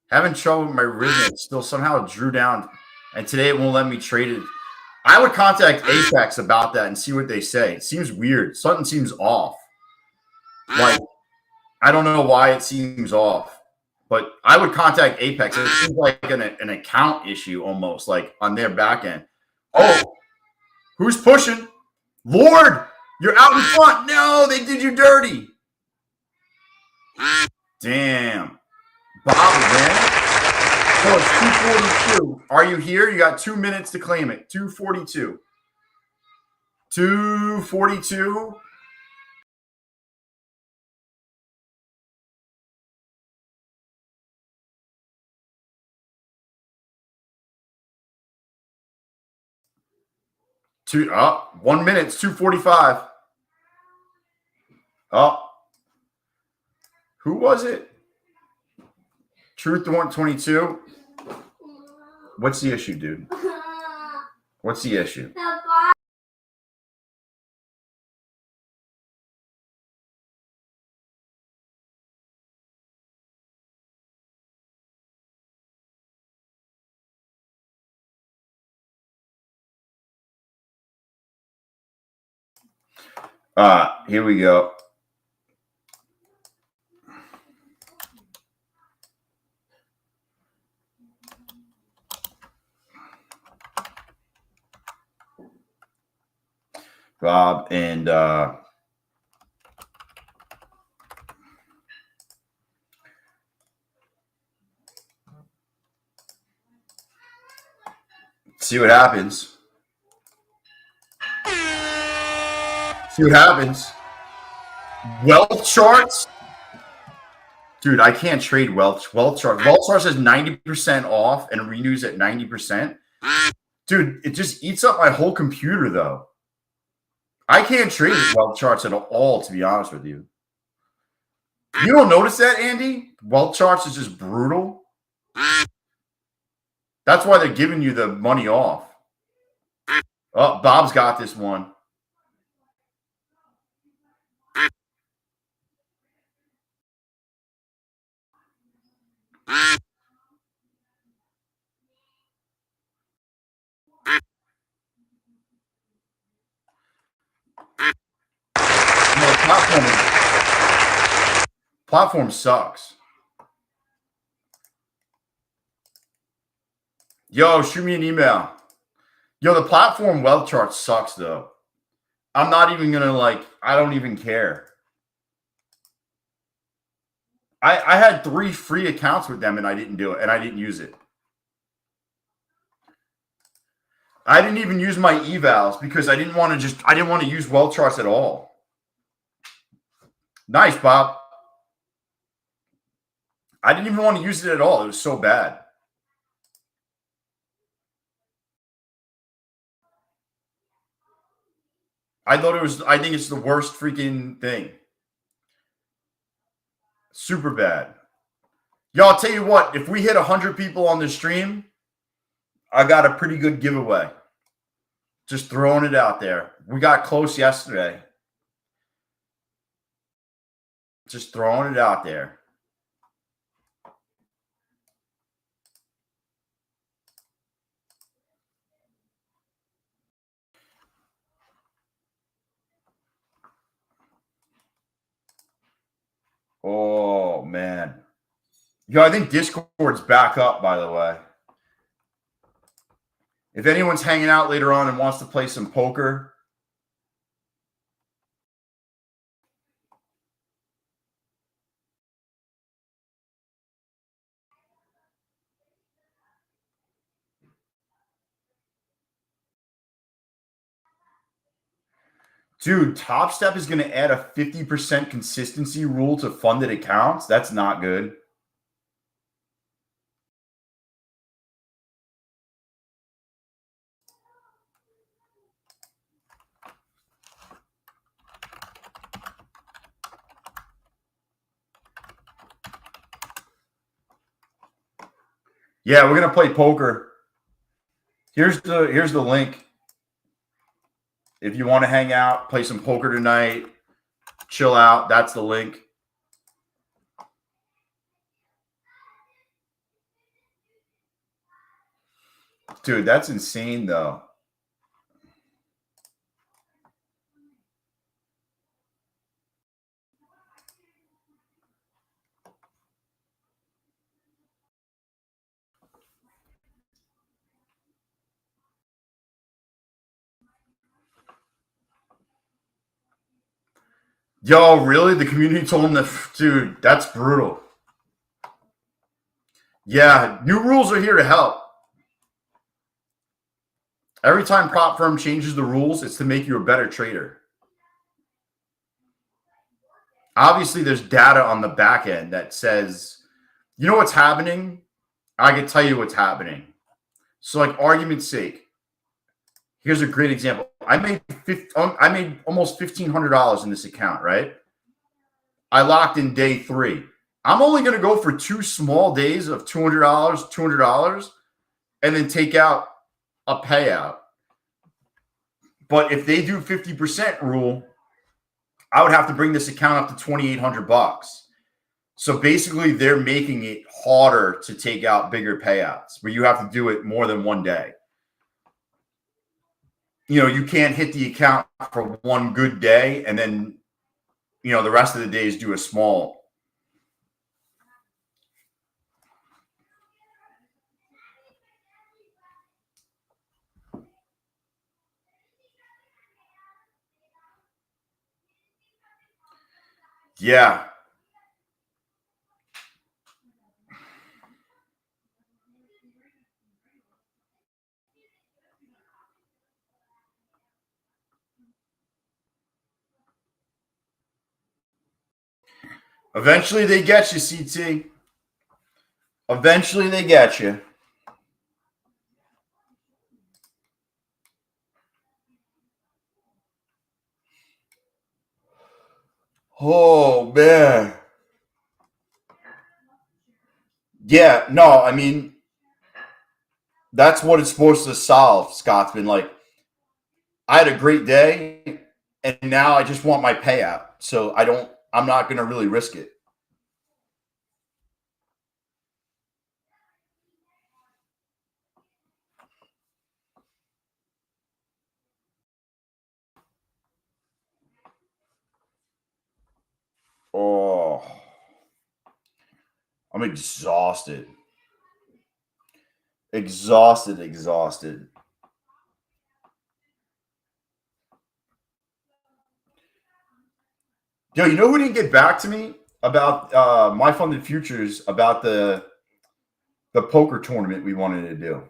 Having trouble with my Rhythmic. Still somehow drew down, and today it won't let me trade it. I would contact Apex about that and see what they say. It seems weird. Something seems off. Like, I don't know why it seems off, but I would contact Apex. It seems like an account issue almost, like on their back end. Oh, who's pushing? Lord, you're out in front. No, they did you dirty. Damn. Bob, man. So it's 2:42. Are you here? You got 2 minutes to claim it. 2:42. 2:42. Two, 1 minute. It's 2:45. Oh, who was it? Truth to 122. What's the issue, dude? What's the issue? Here we go. Bob and see what happens. See what happens. Wealth charts. Dude, I can't trade wealth charts. Wealth charts is 90% off and renews at 90%. Dude, it just eats up my whole computer, though. I can't trade wealth charts at all, to be honest with you. You don't notice that, Andy? Wealth charts is just brutal. That's why they're giving you the money off. Oh, Bob's got this one. No, platform sucks. Yo, shoot me an email. Yo, the platform wealth chart sucks, though. I'm not even going to, I don't even care. I had 3 free accounts with them, and I didn't do it, and I didn't use it. I didn't even use my evals because I didn't want to use wealth charts at all. Nice, Bob. I didn't even want to use it at all. It was so bad. I think it's the worst freaking thing. Super bad. Yo, I'll tell you what, if we hit 100 people on the stream, I got a pretty good giveaway. Just throwing it out there. We got close yesterday. Just throwing it out there. Oh, man. Yo, I think Discord's back up, by the way. If anyone's hanging out later on and wants to play some poker, dude, Top Step is going to add a 50% consistency rule to funded accounts. That's not good. Yeah, we're going to play poker. Here's the link. If you want to hang out, play some poker tonight, chill out, that's the link. Dude, that's insane, though. Yo, really? The community told him that, dude, that's brutal. Yeah, new rules are here to help. Every time prop firm changes the rules, it's to make you a better trader. Obviously, there's data on the back end that says, you know what's happening? I can tell you what's happening. So, like, argument's sake, here's a great example. I made almost $1,500 in this account, right? I locked in day 3. I'm only going to go for 2 small days of $200, and then take out a payout. But if they do 50% rule, I would have to bring this account up to $2,800. So basically, they're making it harder to take out bigger payouts, where you have to do it more than one day. You know, you can't hit the account for one good day and then, you know, the rest of the days do a small. Yeah. Eventually they get you, CT. Eventually they get you. Oh, man. Yeah, no, I mean, that's what it's supposed to solve, Scotsman. Like, I had a great day, and now I just want my payout. So I'm not going to really risk it. Oh, I'm exhausted. Exhausted. Yo, you know who didn't get back to me about my funded futures, about the poker tournament we wanted to do?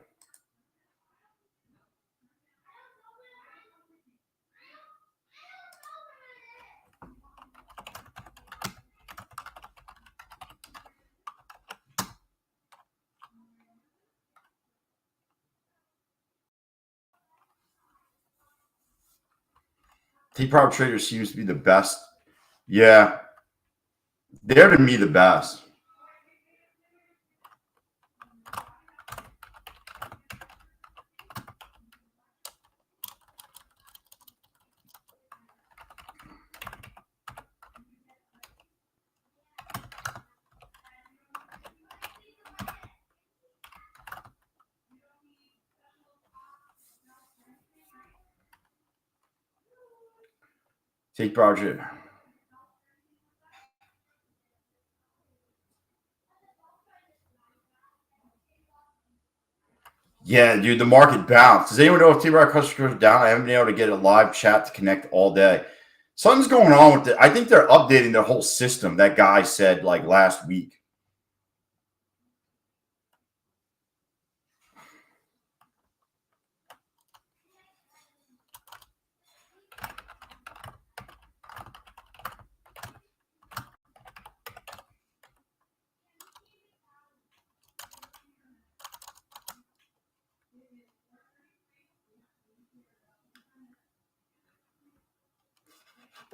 T-Prop Trader seems to be the best. Yeah. They're, to me, the best. Take profit trader. Yeah, dude, the market bounced. Does anyone know if T-Rock customers are down? I haven't been able to get a live chat to connect all day. Something's going on with it. I think they're updating their whole system. That guy said like last week.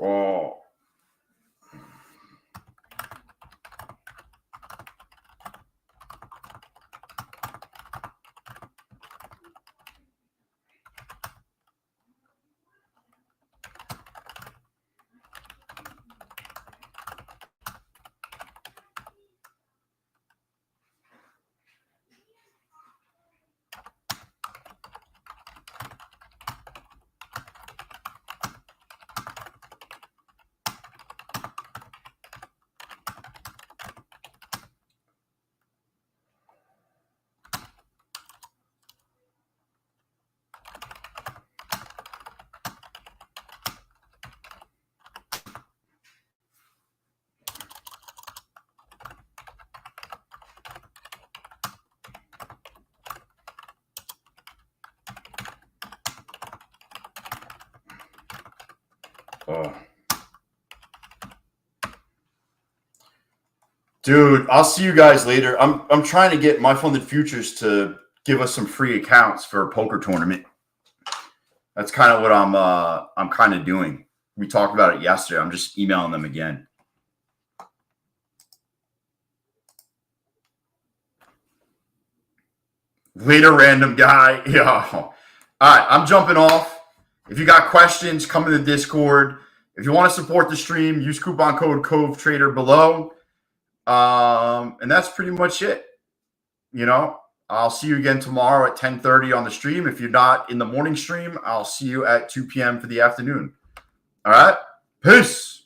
Oh. Oh. Dude, I'll see you guys later. I'm trying to get my funded futures to give us some free accounts for a poker tournament. That's kind of what I'm kind of doing. We talked about it yesterday. I'm just emailing them again. Later, random guy. Yeah. All right, I'm jumping off. If you got questions, come in the Discord. If you want to support the stream, use coupon code COVETRADER below. And that's pretty much it. You know, I'll see you again tomorrow at 10:30 on the stream. If you're not in the morning stream, I'll see you at 2 p.m. for the afternoon. All right. Peace.